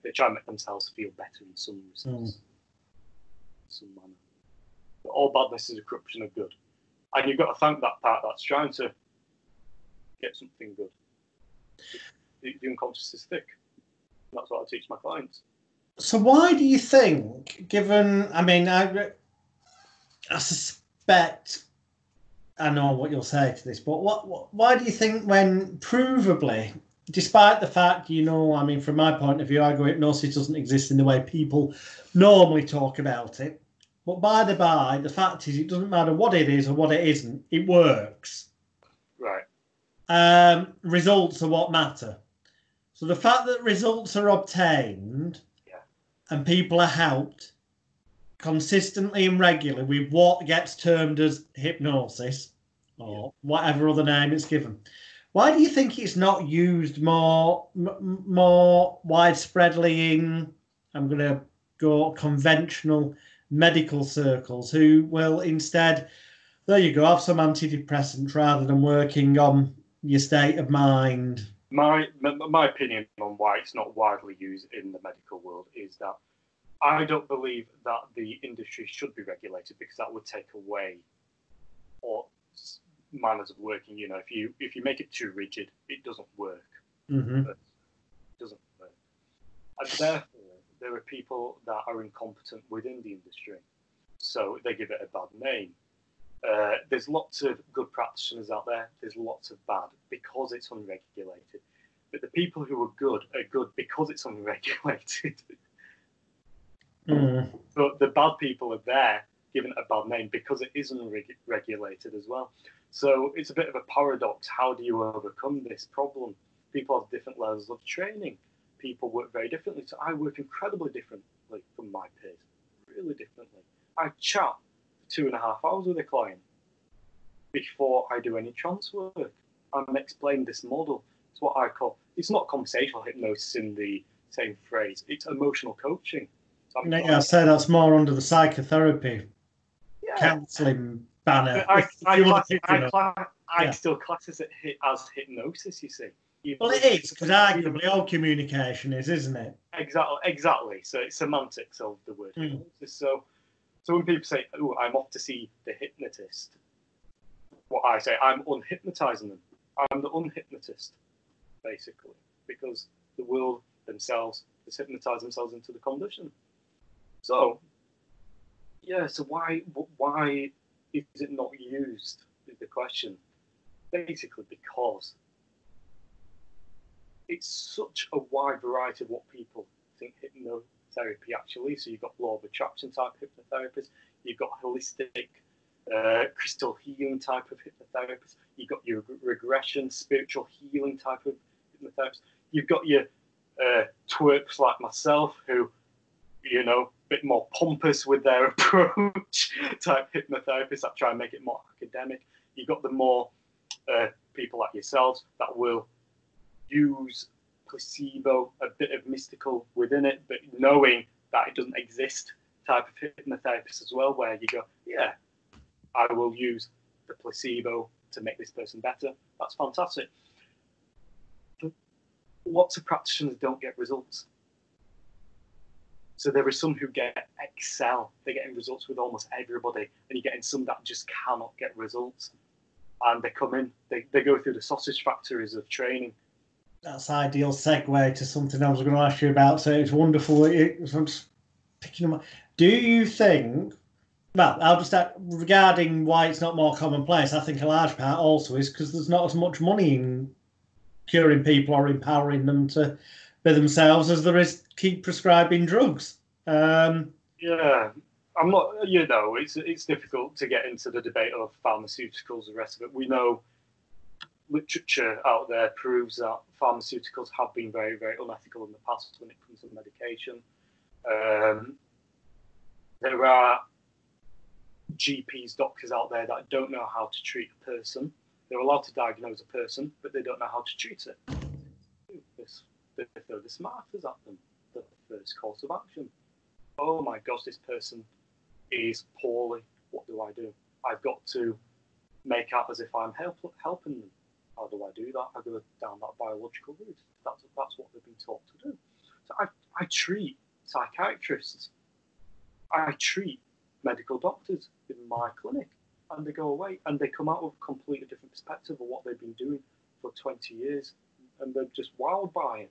They try and make themselves feel better in some sense, some manner. But all badness is a corruption of good. And you've got to thank that part that's trying to get something good. The unconscious is thick. That's what I teach my clients. So why do you think, given, I mean, I suspect I know what you'll say to this, but why do you think when provably, despite the fact, I mean, from my point of view, I go, hypnosis doesn't exist in the way people normally talk about it. But by the by, the fact is it doesn't matter what it is or what it isn't, it works. Right. Results are what matter. So the fact that results are obtained and people are helped consistently and regularly with what gets termed as hypnosis or whatever other name it's given. Why do you think it's not used more widespreadly in, I'm going to go conventional medical circles, who will instead, there you go, have some antidepressants rather than working on your state of mind? My opinion on why it's not widely used in the medical world is that I don't believe that the industry should be regulated, because that would take away or manners of working. If you make it too rigid, it doesn't work. Mm-hmm. It doesn't work. And therefore, there are people that are incompetent within the industry, so they give it a bad name. There's lots of good practitioners out there. There's lots of bad because it's unregulated. But the people who are good because it's unregulated. But the bad people are there, given a bad name because it isn't regulated as well. So it's a bit of a paradox. How do you overcome this problem? People have different levels of training. People work very differently. So I work incredibly differently from my peers, really differently. I chat 2.5 hours with a client before I do any trance work. I'm explaining this model. It's what I call, it's not conversational hypnosis in the same phrase. It's emotional coaching. I say that's more under the psychotherapy counselling banner. I still class it as hypnosis, you see. Well, it is, because arguably all communication is, isn't it? Exactly. So it's semantics of the word hypnosis. So when people say, "Oh, I'm off to see the hypnotist," what I say, I'm unhypnotizing them. I'm the unhypnotist, basically, because the world themselves has hypnotized themselves into the condition. So, so why is it not used, is the question. Basically because it's such a wide variety of what people think hypnotherapy actually is. So you've got law of attraction type hypnotherapists, you've got holistic crystal healing type of hypnotherapist, you've got your regression, spiritual healing type of hypnotherapist, you've got your twerps like myself who, a bit more pompous with their approach type hypnotherapists that try and make it more academic. You've got the more people like yourselves that will use placebo, a bit of mystical within it, but knowing that it doesn't exist type of hypnotherapist as well, where you go, I will use the placebo to make this person better. That's fantastic. But lots of practitioners don't get results. So there are some who excel. They're getting results with almost everybody, and you're getting some that just cannot get results. And they come in, they go through the sausage factories of training. That's ideal segue to something I was going to ask you about. So it's wonderful. I'm just picking them up. Do you think, well, I'll just start regarding why it's not more commonplace. I think a large part also is because there's not as much money in curing people or empowering them to be themselves as there is keep prescribing drugs. I'm not, it's difficult to get into the debate of pharmaceuticals and the rest of it. We know literature out there proves that pharmaceuticals have been very, very unethical in the past when it comes to medication. There are GPs, doctors out there that don't know how to treat a person. They're allowed to diagnose a person, but they don't know how to treat it. They throw the smarters at them, the first course of action. Oh my gosh, this person is poorly. What do I do? I've got to make out as if I'm helping them. How do I do that? I go down that biological route. That's what they've been taught to do. So I treat psychiatrists. I treat medical doctors in my clinic, and they go away and they come out with a completely different perspective of what they've been doing for 20 years, and they're just wowed by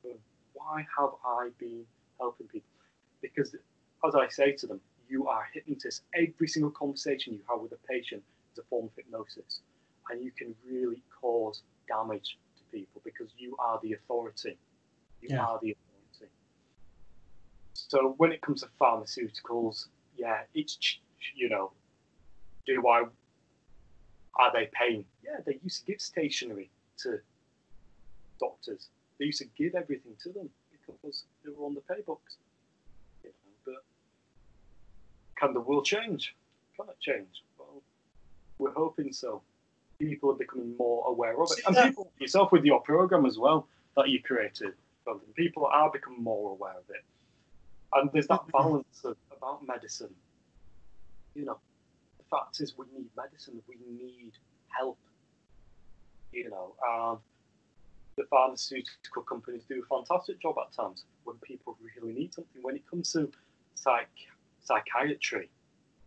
it. Why have I been helping people? Because, as I say to them, you are a hypnotist. Every single conversation you have with a patient is a form of hypnosis, and you can really cause damage to people because you are the authority. You are the authority. So when it comes to pharmaceuticals, yeah, it's, you know, are they paying? Yeah, they used to give stationery to doctors. They used to give everything to them because they were on the pay books. You know, but can the world change? Can it change? Well, we're hoping so. People are becoming more aware of it. And people yourself with your program as well that you created, people are becoming more aware of it. And there's that balance about medicine. You know, the fact is we need medicine, we need help. You know, the pharmaceutical companies do a fantastic job at times when people really need something. When it comes to psychiatry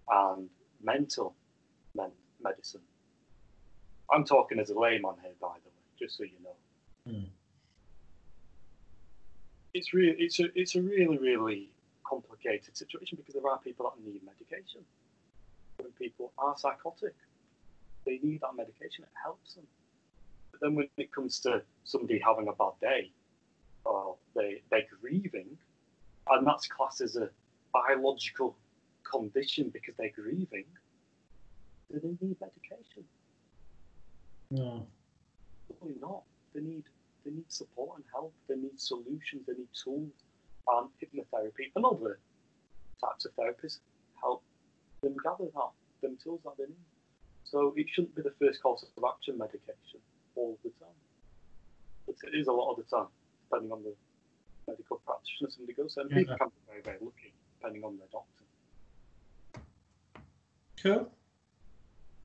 and mental medicine, I'm talking as a layman here, by the way, just so you know. Mm. It's a really, really complicated situation because there are people that need medication. When people are psychotic, they need that medication. It helps them. But then when it comes to somebody having a bad day, or they're grieving, and that's classed as a biological condition because they're grieving, do they need medication? No. Probably not. They need support and help. They need solutions. They need tools. And hypnotherapy and other types of therapists help them gather them tools that they need. So it shouldn't be the first course of action medication all the time. But it is a lot of the time, depending on the medical practitioner somebody goes to. And people can be very, very lucky, depending on their doctor. Cool.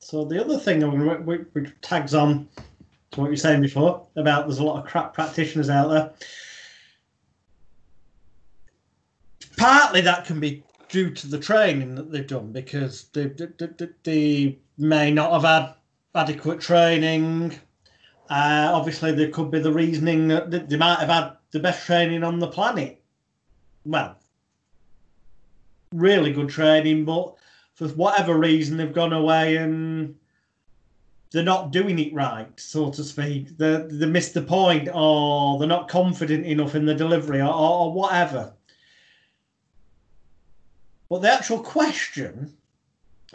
So the other thing which tags on to what you were saying before about there's a lot of crap practitioners out there. Partly that can be due to the training that they've done because they may not have had adequate training. Obviously, there could be the reasoning that they might have had the best training on the planet. Well, really good training, but for whatever reason, they've gone away and they're not doing it right, so to speak. They missed the point, or they're not confident enough in the delivery, or whatever. But the actual question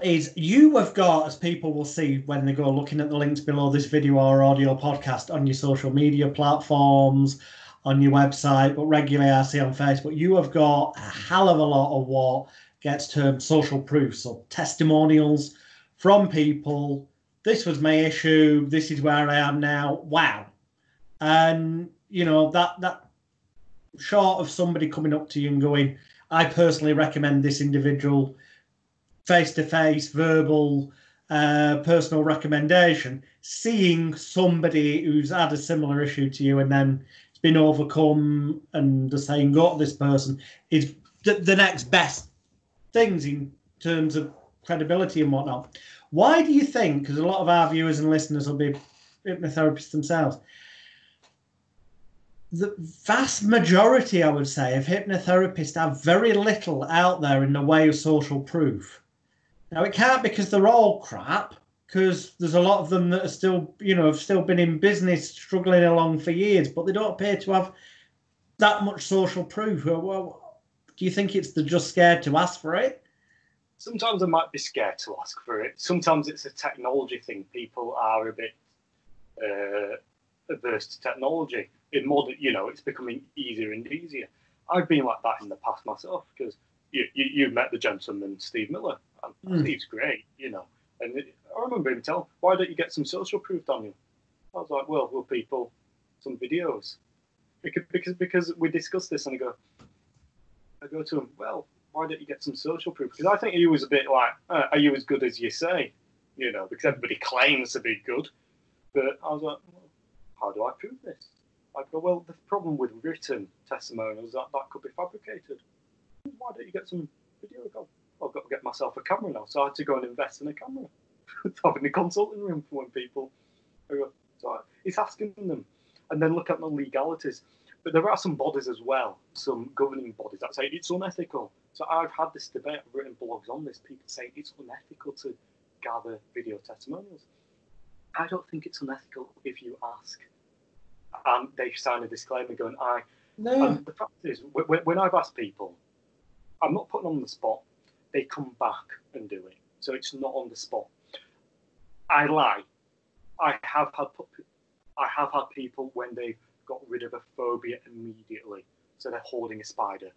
is, you have got, as people will see when they go looking at the links below this video or audio podcast on your social media platforms, on your website, but regularly I see on Facebook, you have got a hell of a lot of what gets termed social proof, so testimonials from people. This was my issue. This is where I am now. Wow. And, you know, that short of somebody coming up to you and going, I personally recommend this individual, face-to-face, verbal, personal recommendation, seeing somebody who's had a similar issue to you and then it's been overcome and just saying, go to this person, is the next best things in terms of credibility and whatnot. Why do you think, because a lot of our viewers and listeners will be hypnotherapists themselves, the vast majority, I would say, of hypnotherapists have very little out there in the way of social proof? Now, it can't because they're all crap, because there's a lot of them that are still, you know, have still been in business, struggling along for years, but they don't appear to have that much social proof. Well, do you think they're just scared to ask for it? Sometimes I might be scared to ask for it. Sometimes it's a technology thing. People are a bit averse to technology. In modern, it's becoming easier and easier. I've been like that in the past myself, because you met the gentleman, Steve Miller, and Steve's great, and I remember him telling, why don't you get some social proof, Daniel? I was like, well, people, some videos. Because we discussed this, and I go to him, well, why don't you get some social proof? Because I think he was a bit like, are you as good as you say? Because everybody claims to be good. But I was like, well, how do I prove this? I go, well, the problem with written testimonials that could be fabricated. Why don't you get some video? I've got to get myself a camera now. So I had to go and invest in a camera. Having a consulting room for when people. So it's asking them. And then look at the legalities. But there are some bodies as well, some governing bodies that say it's unethical. So I've had this debate, I've written blogs on this. People say it's unethical to gather video testimonials. I don't think it's unethical if you ask. And they sign a disclaimer going, No. And the fact is, when I've asked people, I'm not putting them on the spot. They come back and do it. So it's not on the spot. I lie. I have had people when they've got rid of a phobia immediately. So they're holding a spider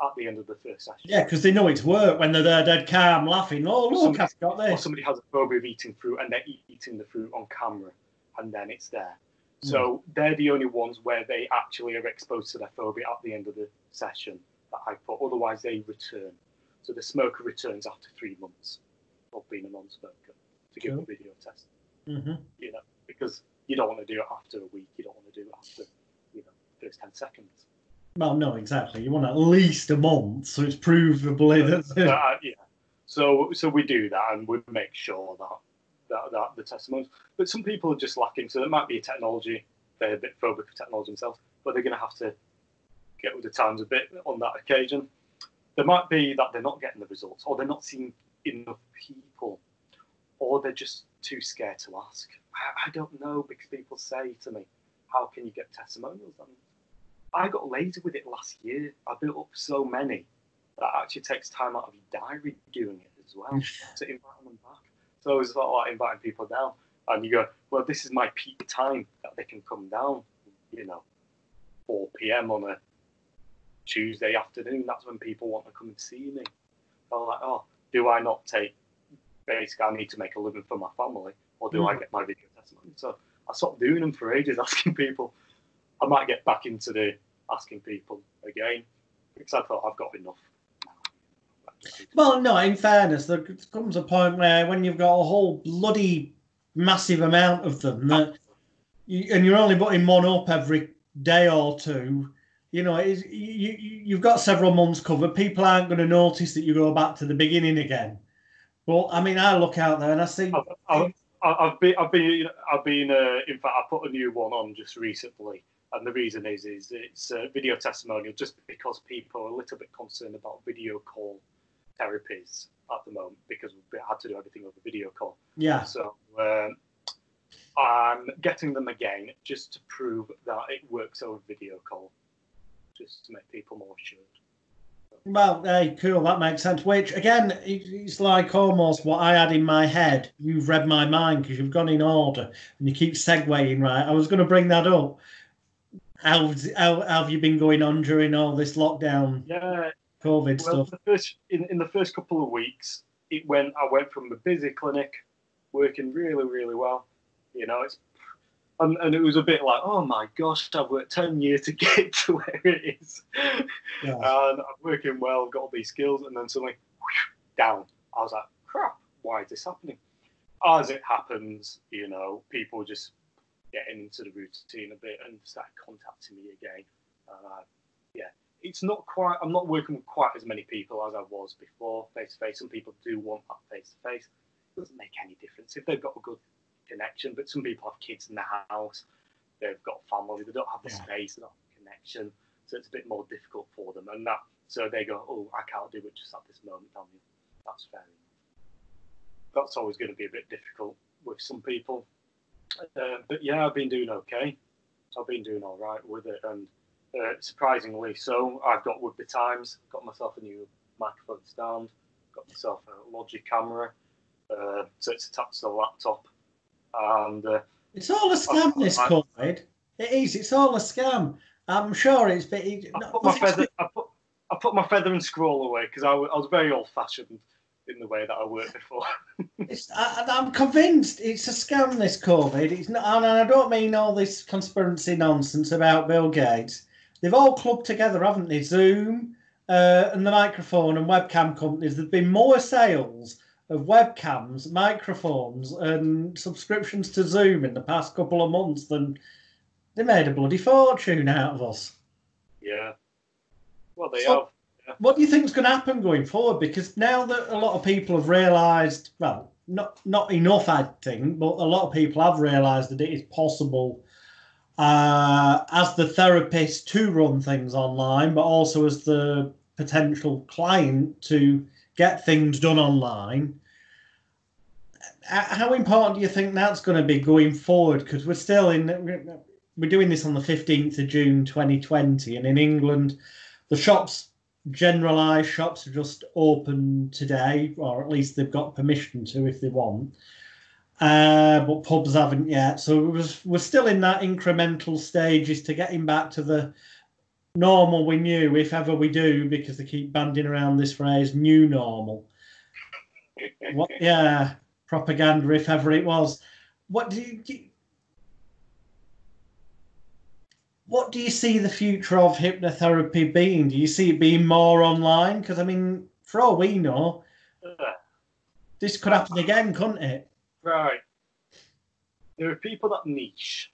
at the end of the first session. Yeah, because they know it's work when they're there dead calm laughing. Oh, look, I've got this. Or somebody has a phobia of eating fruit and they're eating the fruit on camera and then it's there. So they're the only ones where they actually are exposed to their phobia at the end of the session that I put. Otherwise, they return. So the smoker returns after 3 months of being a non-smoker to give a video test. Because you don't want to do it after a week. You don't want to do it after, first 10 seconds. Well, no, exactly. You want at least a month, so it's provably that. So we do that, and we make sure that the testimonies. But some people are just lacking. So there might be a technology. They're a bit phobic of technology themselves, but they're going to have to get with the times a bit on that occasion. There might be that they're not getting the results, or they're not seeing enough people, or they're just too scared to ask. I don't know, because people say to me, how can you get testimonials? I got lazy with it last year. I built up so many that it actually takes time out of your diary doing it as well to invite them back. So it's not like inviting people down. And you go, well, this is my peak time that they can come down, 4 p.m. on a Tuesday afternoon. That's when people want to come and see me. So I'm like, oh, do I not take, basically I need to make a living for my family, or do I get my video testimony? So I stopped doing them for ages, asking people. I might get back into the asking people again, because I thought I've got enough. Well, no, in fairness, there comes a point where when you've got a whole bloody massive amount of them, and you're only putting one up every day or two, you've got several months covered. People aren't going to notice that you go back to the beginning again. But I mean, I look out there and I see. I've been. In fact, I put a new one on just recently, and the reason is it's a video testimonial, just because people are a little bit concerned about video call therapies at the moment, because we had to do everything over video call. Yeah. So I'm getting them again just to prove that it works over video call, just to make people more assured. Well, hey, cool, that makes sense. Which, again, it's like almost what I had in my head. You've read my mind, because you've gone in order and you keep segueing, right? I was going to bring that up. How have you been going on during all this lockdown, COVID stuff? In the first couple of weeks, I went from a busy clinic, working really, really well. And it was a bit like, oh my gosh, I've worked 10 years to get to where it is. Yeah. And I'm working well, got all these skills, and then suddenly, down. I was like, crap, why is this happening? As it happens, people just getting into the routine a bit and start contacting me again. It's not quite, I'm not working with quite as many people as I was before, face-to-face. Some people do want that face-to-face. It doesn't make any difference if they've got a good connection, but some people have kids in the house, they've got family, they don't have the space, they don't have the connection, so it's a bit more difficult for them. And so they go, oh, I can't do it just at this moment, Daniel. That's fair enough. That's always going to be a bit difficult with some people. But yeah, I've been doing okay. I've been doing all right with it, and surprisingly so, I've got with the times, got myself a new microphone stand, got myself a Logic camera, so it's attached to the laptop, and It's all a scam, this COVID. It is. It's all a scam. I'm sure it's. I put my feather and scroll away because I was very old-fashioned in the way that I worked before. I'm convinced it's a scam, this COVID. It's not, and I don't mean all this conspiracy nonsense about Bill Gates. They've all clubbed together, haven't they? Zoom and the microphone and webcam companies. There've been more sales of webcams, microphones, and subscriptions to Zoom in the past couple of months than they made a bloody fortune out of us. Yeah. Well, they have. Yeah. What do you think is going to happen going forward? Because now that a lot of people have realised, well, not enough, I think, but a lot of people have realised that it is possible as the therapist to run things online, but also as the potential client to get things done online. How important do you think that's going to be going forward? Because we're doing this on the 15th of June 2020, and in England, the generalised shops are just open today, or at least they've got permission to if they want. But pubs haven't yet. So we're still in that incremental stages to getting back to the normal we knew, if ever we do, because they keep banding around this phrase, new normal. Yeah, propaganda, if ever it was. What do you see the future of hypnotherapy being? Do you see it being more online? Because, I mean, for all we know, this could happen again, couldn't it? Right. There are people that niche.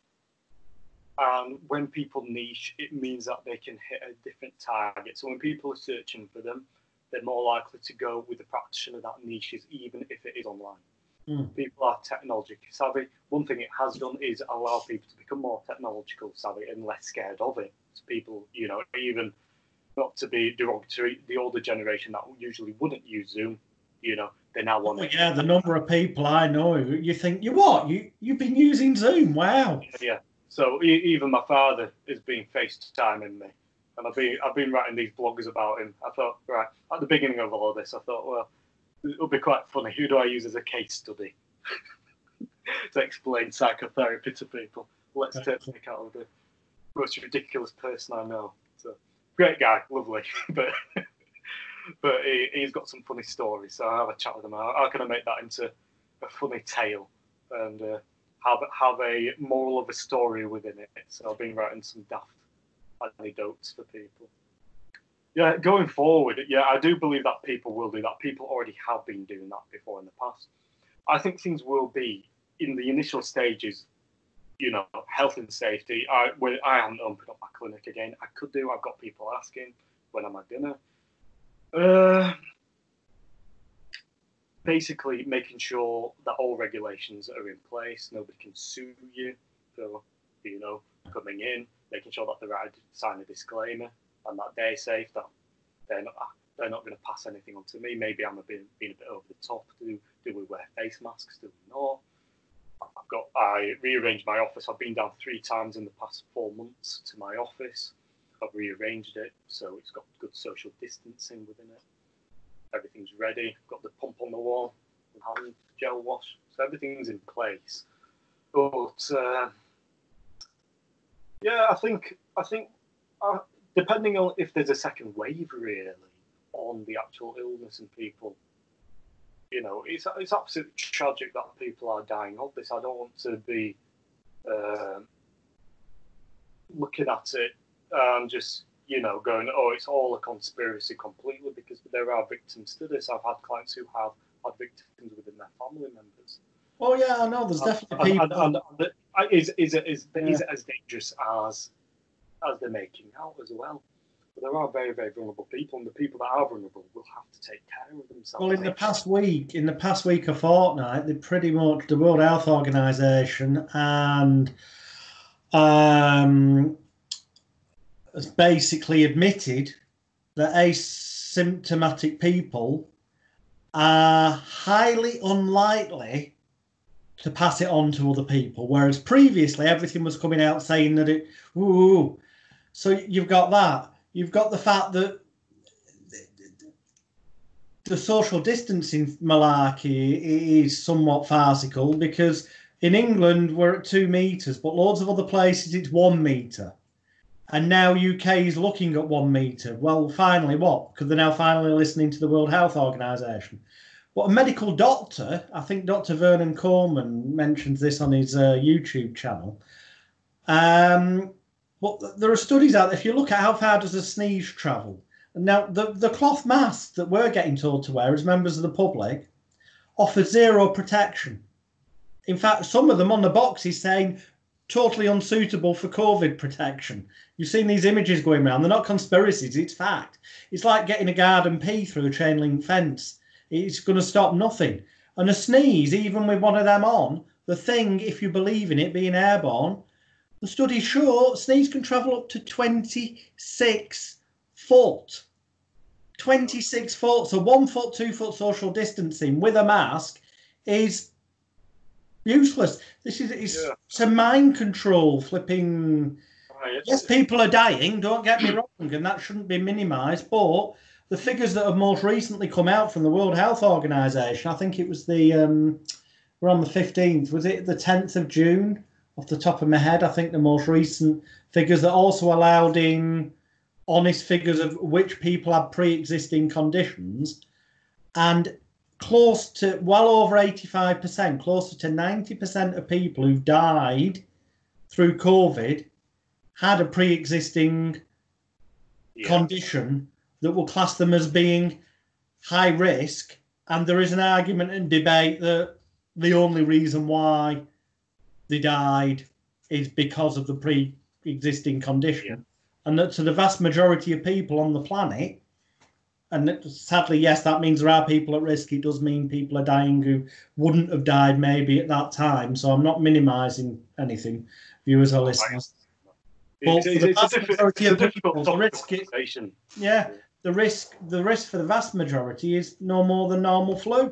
And when people niche, it means that they can hit a different target. So when people are searching for them, they're more likely to go with the practitioner that niches, even if it is online. People are technologically savvy. One thing it has done is allow people to become more technological savvy and less scared of it. So people, even not to be derogatory, the older generation that usually wouldn't use Zoom, they now want to. Yeah, the number of people I know, you think, you've been using Zoom, wow. Yeah, so even my father has been FaceTiming me, and I've been writing these blogs about him. I thought, right, at the beginning of all of this, I thought, well, it'll be quite funny. Who do I use as a case study to explain psychotherapy to people? Let's take out the most ridiculous person I know. So, great guy, lovely, but he's got some funny stories. So I'll have a chat with him. How can I make that into a funny tale and have a moral of a story within it? So I've been writing some daft anecdotes for people. Yeah, going forward, I do believe that people will do that. People already have been doing that before in the past. I think things will be, in the initial stages, health and safety. I haven't opened up my clinic again. I could do. I've got people asking when I'm at dinner. Basically, making sure that all regulations are in place. Nobody can sue you for, coming in. Making sure that they're right to sign a disclaimer. And that they're safe, that they're not going to pass anything on to me. Maybe I'm being a bit over the top. Do we wear face masks? Do we not? I rearranged my office. I've been down 3 times in the past 4 months to my office. I've rearranged it so it's got good social distancing within it. Everything's ready. Got the pump on the wall, hand gel wash, so everything's in place. But I think. Depending on if there's a second wave, really, on the actual illness and people, it's absolutely tragic that people are dying of this. I don't want to be looking at it and just, going, oh, it's all a conspiracy completely, because there are victims to this. I've had clients who have had victims within their family members. Oh, yeah, I know. There's definitely people. Is it as dangerous as they're making out as well? But there are very, very vulnerable people, and the people that are vulnerable will have to take care of themselves. Well, in the past week or fortnight, they pretty much, the World Health Organization and has basically admitted that asymptomatic people are highly unlikely to pass it on to other people, whereas previously everything was coming out saying that it. Ooh. So you've got that. You've got the fact that the social distancing malarkey is somewhat farcical, because In England, we're at 2 meters, but loads of other places it's 1 meter. And now UK is looking at 1 meter. Well, finally, what? Because they're now finally listening to the World Health Organization. But a medical doctor, I think Dr. Vernon Coleman mentions this on his YouTube channel. But there are studies out there. If you look at how far does a sneeze travel, now the cloth mask that we're getting told to wear as members of the public offer zero protection. In fact, some of them on the boxes saying totally unsuitable for COVID protection. You've seen these images going around. They're not conspiracies, it's fact. It's like getting a garden pea through a chain link fence. It's going to stop nothing. And a sneeze, even with one of them on, the thing, if you believe in it being airborne, the studies show sneeze can travel up to 26 foot. 26 foot. So 1 foot, 2 foot social distancing with a mask is useless. It's a mind control flipping. Right. Yes, people are dying, don't get me wrong, and that shouldn't be minimised, but the figures that have most recently come out from the World Health Organization, I think it was we're on the 15th, was it the 10th of June? Off the top of my head, I think the most recent figures that also allowed in honest figures of which people had pre-existing conditions, and close to well over 85%, closer to 90% of people who died through COVID had a pre-existing condition that will class them as being high risk. And there is an argument and debate that the only reason why they died is because of the pre-existing condition. And that to the vast majority of people on the planet, and sadly, yes, that means there are people at risk. It does mean people are dying who wouldn't have died maybe at that time. So I'm not minimising anything, viewers or listeners. But for the vast majority of people, the risk is, the risk for the vast majority is no more than normal flu.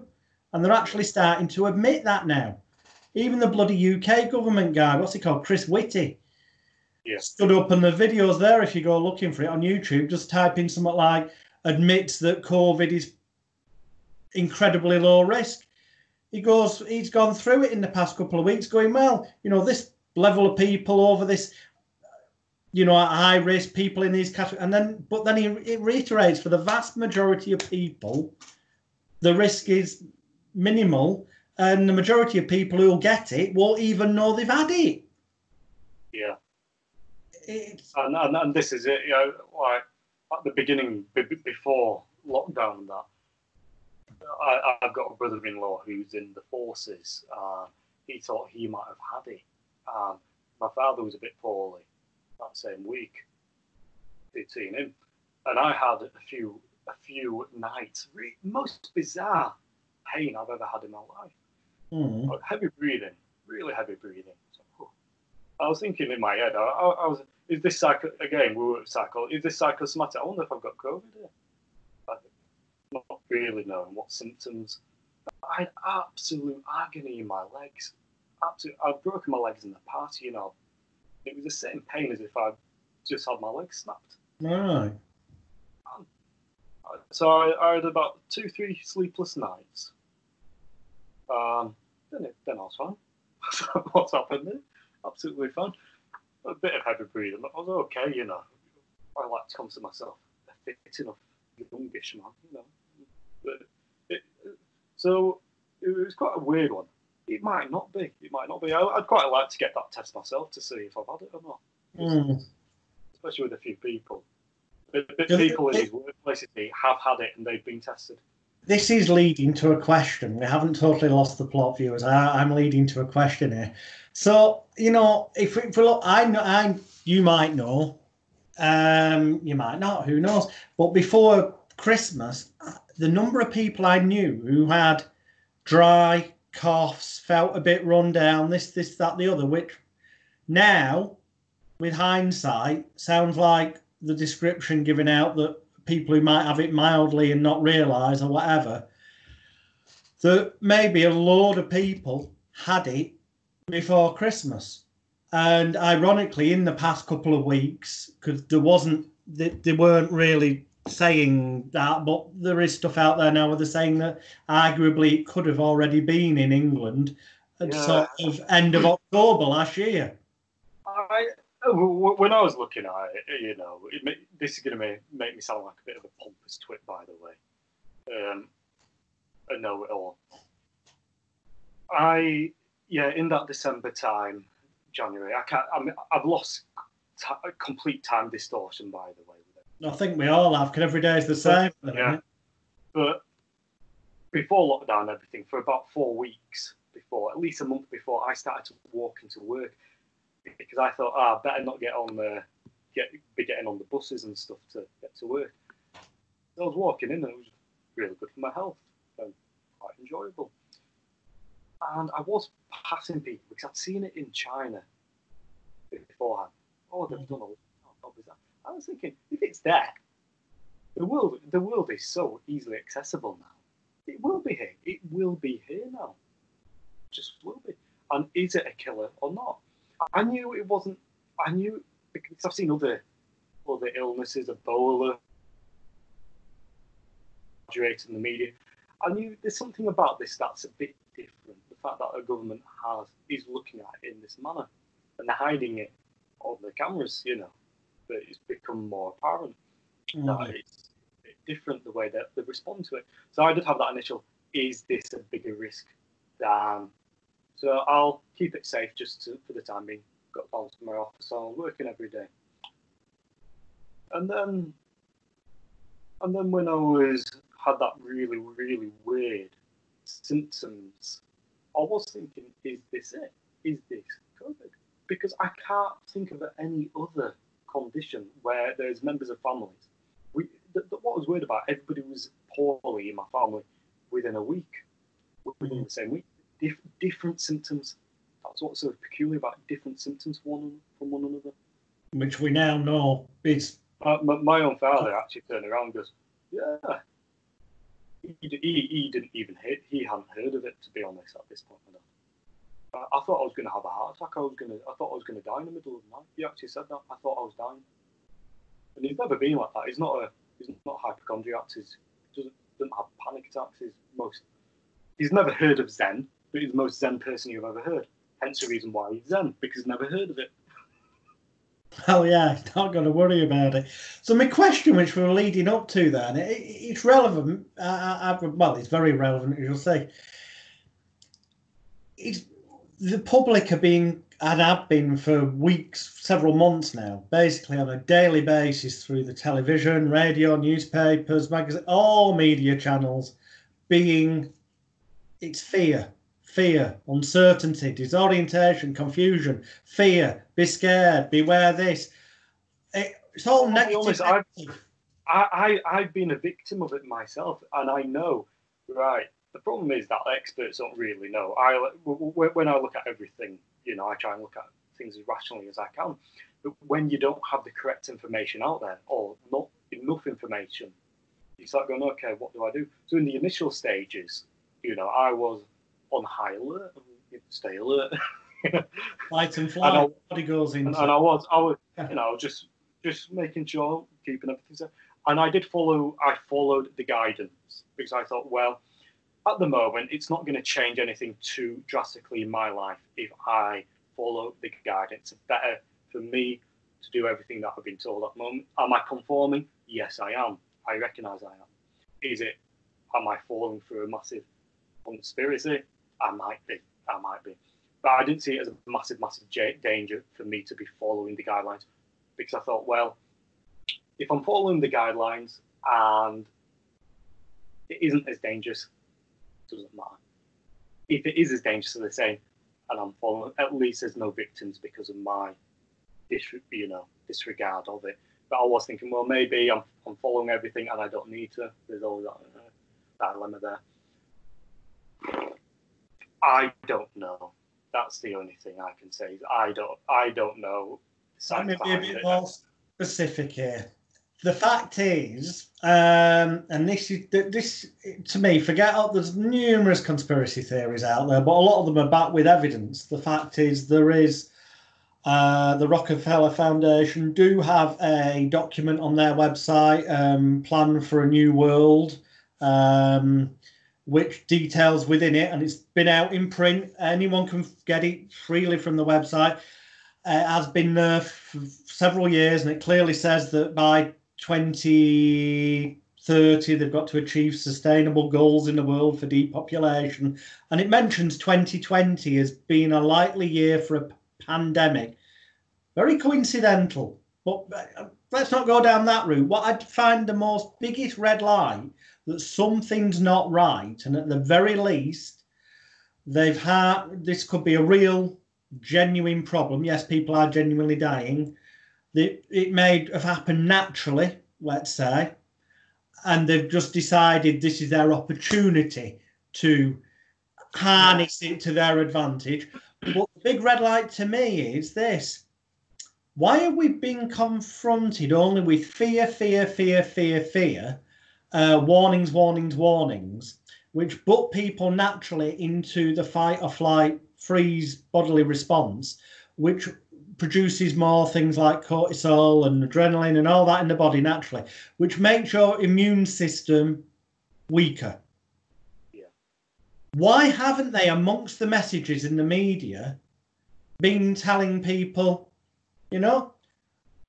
And they're actually starting to admit that now. Even the bloody UK government guy, what's he called? Chris Whitty. Stood up, and the video's there if you go looking for it on YouTube. Just type in something like admits that COVID is incredibly low risk. He's gone through it in the past couple of weeks going, well, this level of people over this, at high risk, people in these categories. But then he reiterates for the vast majority of people, the risk is minimal, and the majority of people who'll get it won't even know they've had it. Yeah. And this is it, like at the beginning, before lockdown and that, I've got a brother-in-law who's in the forces. He thought he might have had it. My father was a bit poorly that same week. They'd seen him. And I had a few nights, most bizarre pain I've ever had in my life. Like heavy breathing, really heavy breathing. So, I was thinking in my head, I was, is this again, we were at is this psychosomatic? I wonder if I've got COVID here. I've not really known what symptoms. I had absolute agony in my legs. I've broken my legs in the past, It was the same pain as if I'd just had my legs snapped. Right. So I had about 2-3 sleepless nights. Then I was fine. What's happened there? Absolutely fine. A bit of heavy breathing, but I was okay, I like to consider myself a fit enough youngish man, But so it was quite a weird one. It might not be. I'd quite like to get that test myself to see if I've had it or not. Especially with a few people. People in these workplaces have had it and they've been tested. This is leading to a question. We haven't totally lost the plot, viewers. I'm leading to a question here. So, if we look, you might know, you might not, who knows? But before Christmas, the number of people I knew who had dry coughs, felt a bit run down, this, that, the other, which now, with hindsight, sounds like the description given out that people who might have it mildly and not realise or whatever, that maybe a load of people had it before Christmas. And ironically, in the past couple of weeks, because they weren't really saying that, but there is stuff out there now where they're saying that arguably it could have already been in England at sort of end of October last year. When I was looking at it, you know, this is going to make me sound like a bit of a pompous twit, by the way. A know-it-all. In that December time, January, I've lost complete time distortion, by the way. I think we all have, because every day is the same. Yeah. But before lockdown and everything, for about 4 weeks before, at least a month before, I started to walk into work because I thought, I better not be getting on the buses and stuff to get to work. So I was walking in and it was really good for my health and quite enjoyable. And I was passing people because I'd seen it in China beforehand. Oh, they've done all that. I was thinking, if it's there, the world is so easily accessible now. It will be here. It will be here now. Just will be. And is it a killer or not? I knew it wasn't. I knew because I've seen other illnesses, Ebola, in the media. I knew there's something about this that's a bit different. The fact that a government is looking at it in this manner and they're hiding it on the cameras, you know, but it's become more apparent that it's different the way that they respond to it. So I did have that initial, is this a bigger risk than... So I'll keep it safe just for the time being. Got on to my office, so I'm working every day. And then when I had that really, really weird symptoms, I was thinking, is this it? Is this COVID? Because I can't think of any other condition where there's members of families. What I was worried about, everybody was poorly in my family within a week, within the same week. Different symptoms. That's what's so peculiar about different symptoms from one another. Which we now know is... my own father actually turned around and goes, yeah. He didn't even he hadn't heard of it, to be honest, at this point. I thought I was going to have a heart attack. I thought I was going to die in the middle of the night. He actually said that. I thought I was dying. And he's never been like that. He's not a hypochondriac. He doesn't have panic attacks. He's never heard of Zen, but he's the most Zen person you've ever heard. Hence the reason why he's Zen, because he's never heard of it. Oh yeah, not going to worry about it. So my question, which we're leading up to then, it's relevant. Well, it's very relevant, as you'll say. The public have been for weeks, several months now, basically on a daily basis through the television, radio, newspapers, magazines, all media channels, it's fear, uncertainty, disorientation, confusion, fear, be scared, beware this. It's all negative. I've been a victim of it myself, and I know, right. The problem is that experts don't really know. When I look at everything, you know, I try and look at things as rationally as I can. But when you don't have the correct information out there, or not enough information, you start going, okay, what do I do? So in the initial stages, you know, I was on high alert, stay alert. Fight and flight. Body goes into. And I was, you know, just making sure, keeping everything safe. And I followed the guidance because I thought, well, at the moment, it's not going to change anything too drastically in my life if I follow the guidance. It's better for me to do everything that I've been told at the moment. Am I conforming? Yes, I am. I recognise I am. Am I falling for a massive conspiracy? I might be. But I didn't see it as a massive, massive danger for me to be following the guidelines because I thought, well, if I'm following the guidelines and it isn't as dangerous, doesn't matter. If it is as dangerous as they say, and I'm following, at least there's no victims because of my disregard of it. But I was thinking, well, maybe I'm following everything and I don't need to. There's always that dilemma there. I don't know. That's the only thing I can say. I don't know. Let me be a bit more specific here. The fact is, and this to me, there's numerous conspiracy theories out there, but a lot of them are backed with evidence. The fact is, there is the Rockefeller Foundation do have a document on their website, Plan for a New World. which details within it, and it's been out in print. Anyone can get it freely from the website. It has been there for several years, and it clearly says that by 2030 they've got to achieve sustainable goals in the world for depopulation. And it mentions 2020 as being a likely year for a pandemic. Very coincidental, but let's not go down that route. What I'd find the most biggest red light that something's not right, and at the very least they've had, this could be a real genuine problem. Yes, people are genuinely dying. It may have happened naturally, let's say, and they've just decided this is their opportunity to harness it to their advantage. But the big red light to me is this: why are we being confronted only with fear, warnings, warnings, warnings, which put people naturally into the fight or flight, freeze bodily response, which produces more things like cortisol and adrenaline and all that in the body naturally, which makes your immune system weaker. Yeah. Why haven't they, amongst the messages in the media, been telling people, you know,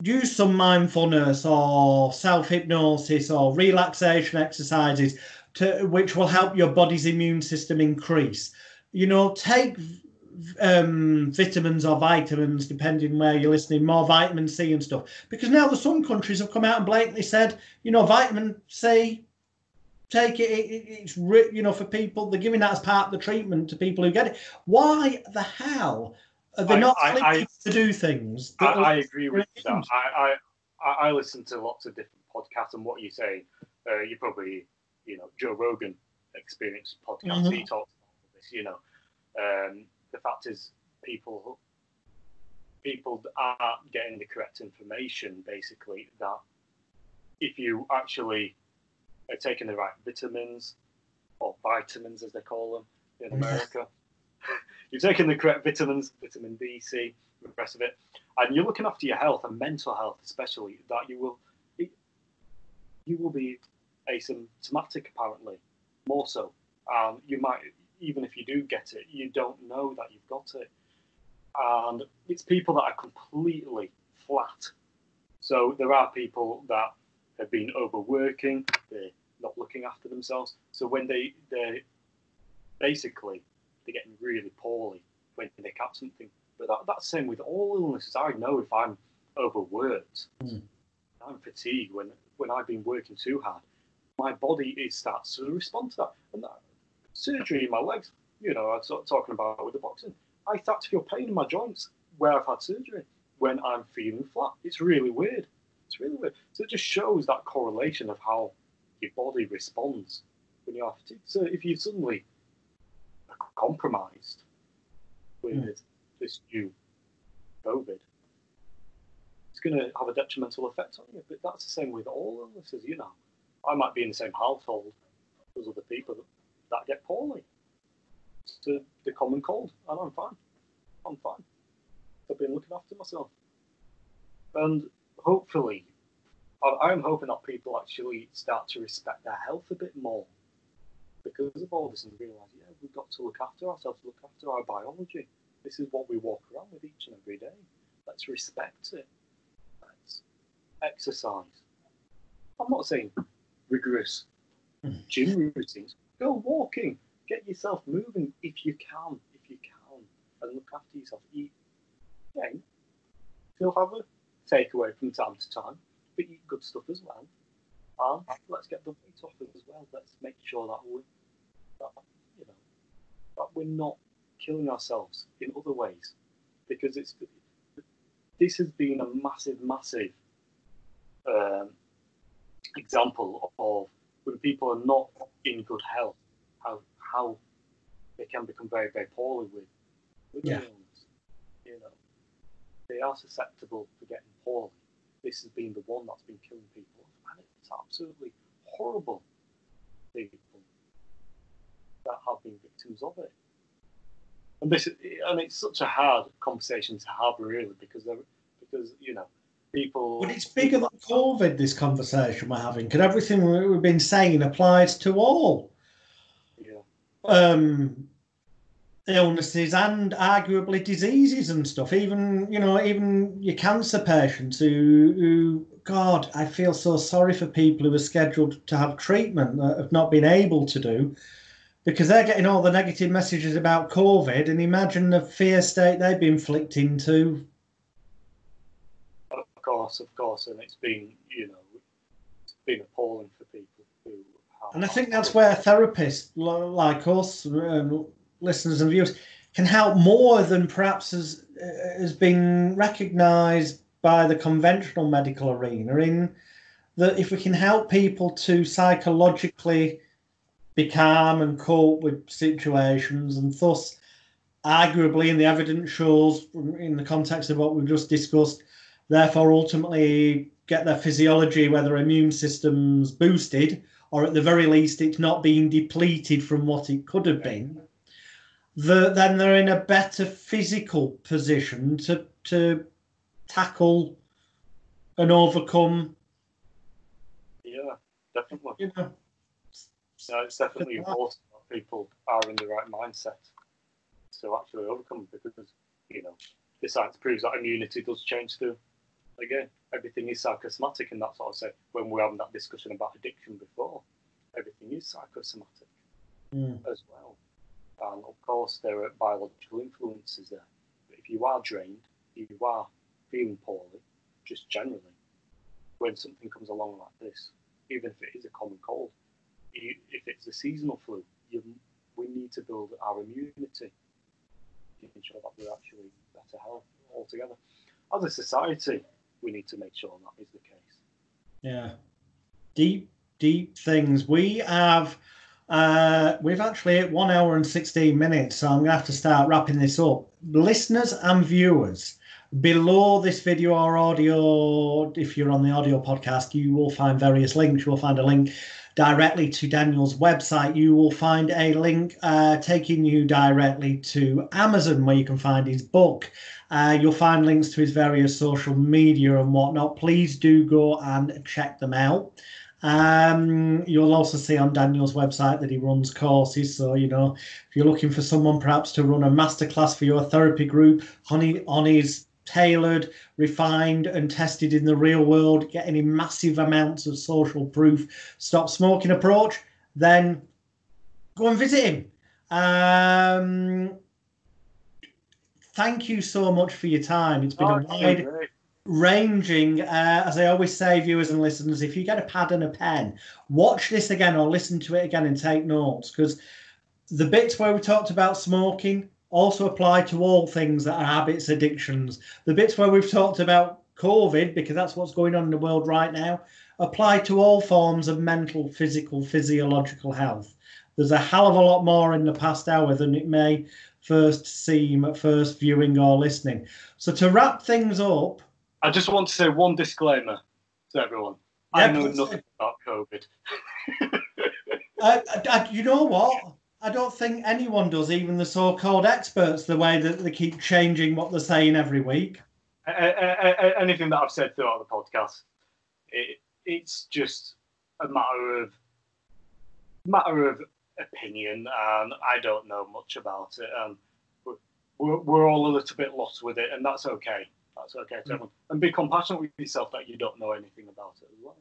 use some mindfulness or self-hypnosis or relaxation exercises which will help your body's immune system increase? You know, take vitamins or vitamins, depending where you're listening, more vitamin C and stuff. Because now some countries have come out and blatantly said, you know, vitamin C, take it, it's, you know, for people, they're giving that as part of the treatment to people who get it. Why the hell are they not clicking to do things? I agree with that. I listen to lots of different podcasts, and what you say, you probably, you know, Joe Rogan Experience podcast, he talks about this, you know. The fact is, people aren't getting the correct information, basically, that if you actually are taking the right vitamins, or vitamins as they call them in America, you're taking the correct vitamins, vitamin B, C, the rest of it, and you're looking after your health and mental health especially, that you will be asymptomatic, apparently, more so. You might, even if you do get it, you don't know that you've got it. And it's people that are completely flat. So there are people that have been overworking, they're not looking after themselves. So when they're getting really poorly when they catch something. But that's the same with all illnesses. I know if I'm overworked, I'm fatigued, when I've been working too hard, my body starts to respond to that. And that surgery in my legs, you know, I was talking about with the boxing, I start to feel pain in my joints where I've had surgery when I'm feeling flat. It's really weird. It's really weird. So it just shows that correlation of how your body responds when you're fatigued. So if you suddenly are compromised with this new COVID, it's going to have a detrimental effect on you. But that's the same with all illnesses, you know. I might be in the same household as other people that get poorly. It's the common cold, and I'm fine. I've been looking after myself. And hopefully, I'm hoping that people actually start to respect their health a bit more because of all this and realise, yeah, we've got to look after ourselves, look after our biology. This is what we walk around with each and every day. Let's respect it. Let's exercise. I'm not saying rigorous gym routines. Go walking. Get yourself moving if you can. And look after yourself. Eat. Yeah, you'll have a takeaway from time to time, but eat good stuff as well. And let's get the weight off as well. Let's make sure that we're not killing ourselves in other ways, because this has been a massive example of when people are not in good health, how they can become very, very poorly with illness. You know, they are susceptible to getting poorly. This has been the one that's been killing people, and it's absolutely horrible. People that have been victims of it, and it's such a hard conversation to have, really, because you know, people. But it's bigger than COVID. This conversation we're having, because everything we've been saying applies to all. Yeah. illnesses and arguably diseases and stuff. Even even your cancer patients who God, I feel so sorry for people who are scheduled to have treatment that have not been able to do because they're getting all the negative messages about COVID, and imagine the fear state they've been flicked into. Of course, and it's been appalling for people who have. And I think that's where therapists like us, listeners and viewers, can help more than perhaps has been recognised by the conventional medical arena. In that, if we can help people to psychologically be calm and cope with situations, and thus, arguably, in the evidence shows, in the context of what we've just discussed, therefore ultimately get their physiology, whether immune system's boosted, or at the very least it's not being depleted from what it could have been, then they're in a better physical position to tackle and overcome. Yeah, definitely. No, it's definitely important that people are in the right mindset to actually overcome, because the science proves that immunity does change too. Again, everything is psychosomatic, and that's what I said when we were having that discussion about addiction before. Everything is psychosomatic as well. And of course, there are biological influences there. But if you are drained, if you are feeling poorly, just generally, when something comes along like this, even if it is a common cold, if it's a seasonal flu, we need to build our immunity to ensure that we're actually better health altogether. As a society, we need to make sure that is the case. Yeah. Deep things. We've actually hit 1 hour and 16 minutes, so I'm going to have to start wrapping this up. Listeners and viewers, below this video or audio, if you're on the audio podcast, you will find various links. You will find a link directly to Daniel's website. You will find a link taking you directly to Amazon, where you can find his book. You'll find links to his various social media and whatnot. Please do go and check them out. You'll also see on Daniel's website that he runs courses. So, if you're looking for someone perhaps to run a masterclass for your therapy group on his tailored, refined and tested in the real world, getting in massive amounts of social proof, stop smoking approach, then go and visit him. Thank you so much for your time. It's been a wide ranging, as I always say, viewers and listeners, if you get a pad and a pen, watch this again or listen to it again and take notes, because the bits where we talked about smoking also apply to all things that are habits, addictions. The bits where we've talked about COVID, because that's what's going on in the world right now, apply to all forms of mental, physical, physiological health. There's a hell of a lot more in the past hour than it may first seem at first viewing or listening. So to wrap things up, I just want to say one disclaimer to everyone. Yeah, I know nothing about COVID. You know what? I don't think anyone does, even the so-called experts, the way that they keep changing what they're saying every week. Anything that I've said throughout the podcast, it's just a matter of opinion, and I don't know much about it. We're all a little bit lost with it, and that's okay. That's okay to everyone. And be compassionate with yourself that you don't know anything about it as well.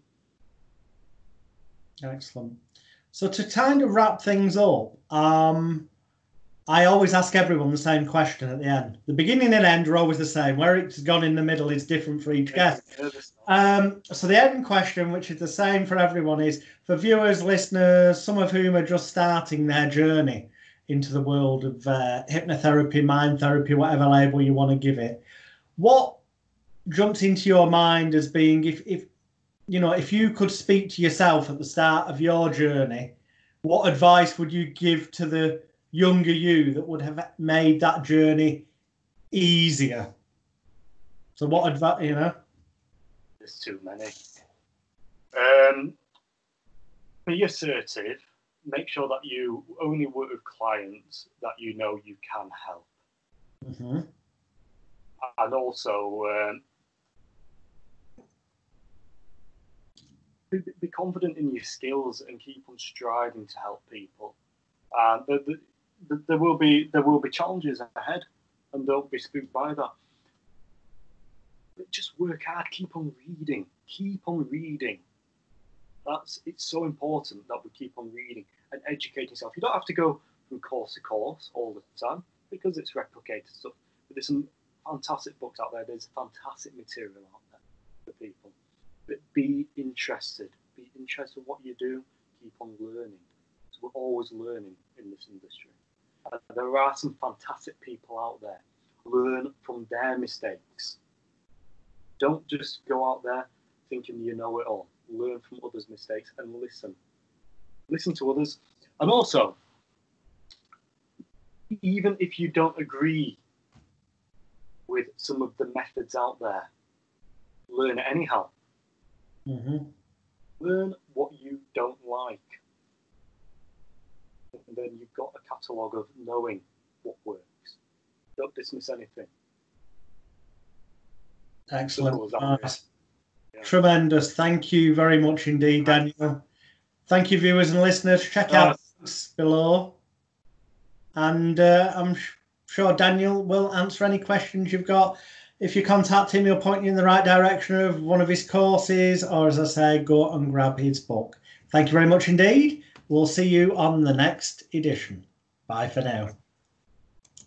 Excellent. So to kind of wrap things up, I always ask everyone the same question at the end. The beginning and end are always the same. Where it's gone in the middle is different for each guest. So the end question, which is the same for everyone, is for viewers, listeners, some of whom are just starting their journey into the world of hypnotherapy, mind therapy, whatever label you want to give it. What jumps into your mind as being, if you could speak to yourself at the start of your journey, what advice would you give to the younger you that would have made that journey easier? So what advice, There's too many. Be assertive. Make sure that you only work with clients that you know you can help. Mm-hmm. And also be confident in your skills and keep on striving to help people. There will be challenges ahead, and don't be spooked by that. But just work hard, keep on reading. It's so important that we keep on reading and educating yourself. You don't have to go from course to course all the time because it's replicated stuff. But there's some fantastic books out there. There's fantastic material out there for people. But be interested. Be interested in what you do. Keep on learning. So we're always learning in this industry. There are some fantastic people out there. Learn from their mistakes. Don't just go out there thinking you know it all. Learn from others' mistakes and listen. Listen to others. And also, even if you don't agree with some of the methods out there, learn it anyhow. Learn what you don't like. And then you've got a catalogue of knowing what works. Don't dismiss anything. Excellent. Yeah. Tremendous. Thank you very much indeed, Daniel. Thank you, viewers and listeners. Check out the links below. And I'm sure Daniel will answer any questions you've got. If you contact him, he'll point you in the right direction of one of his courses, or as I say, go and grab his book. Thank you very much indeed. We'll see you on the next edition. Bye for now.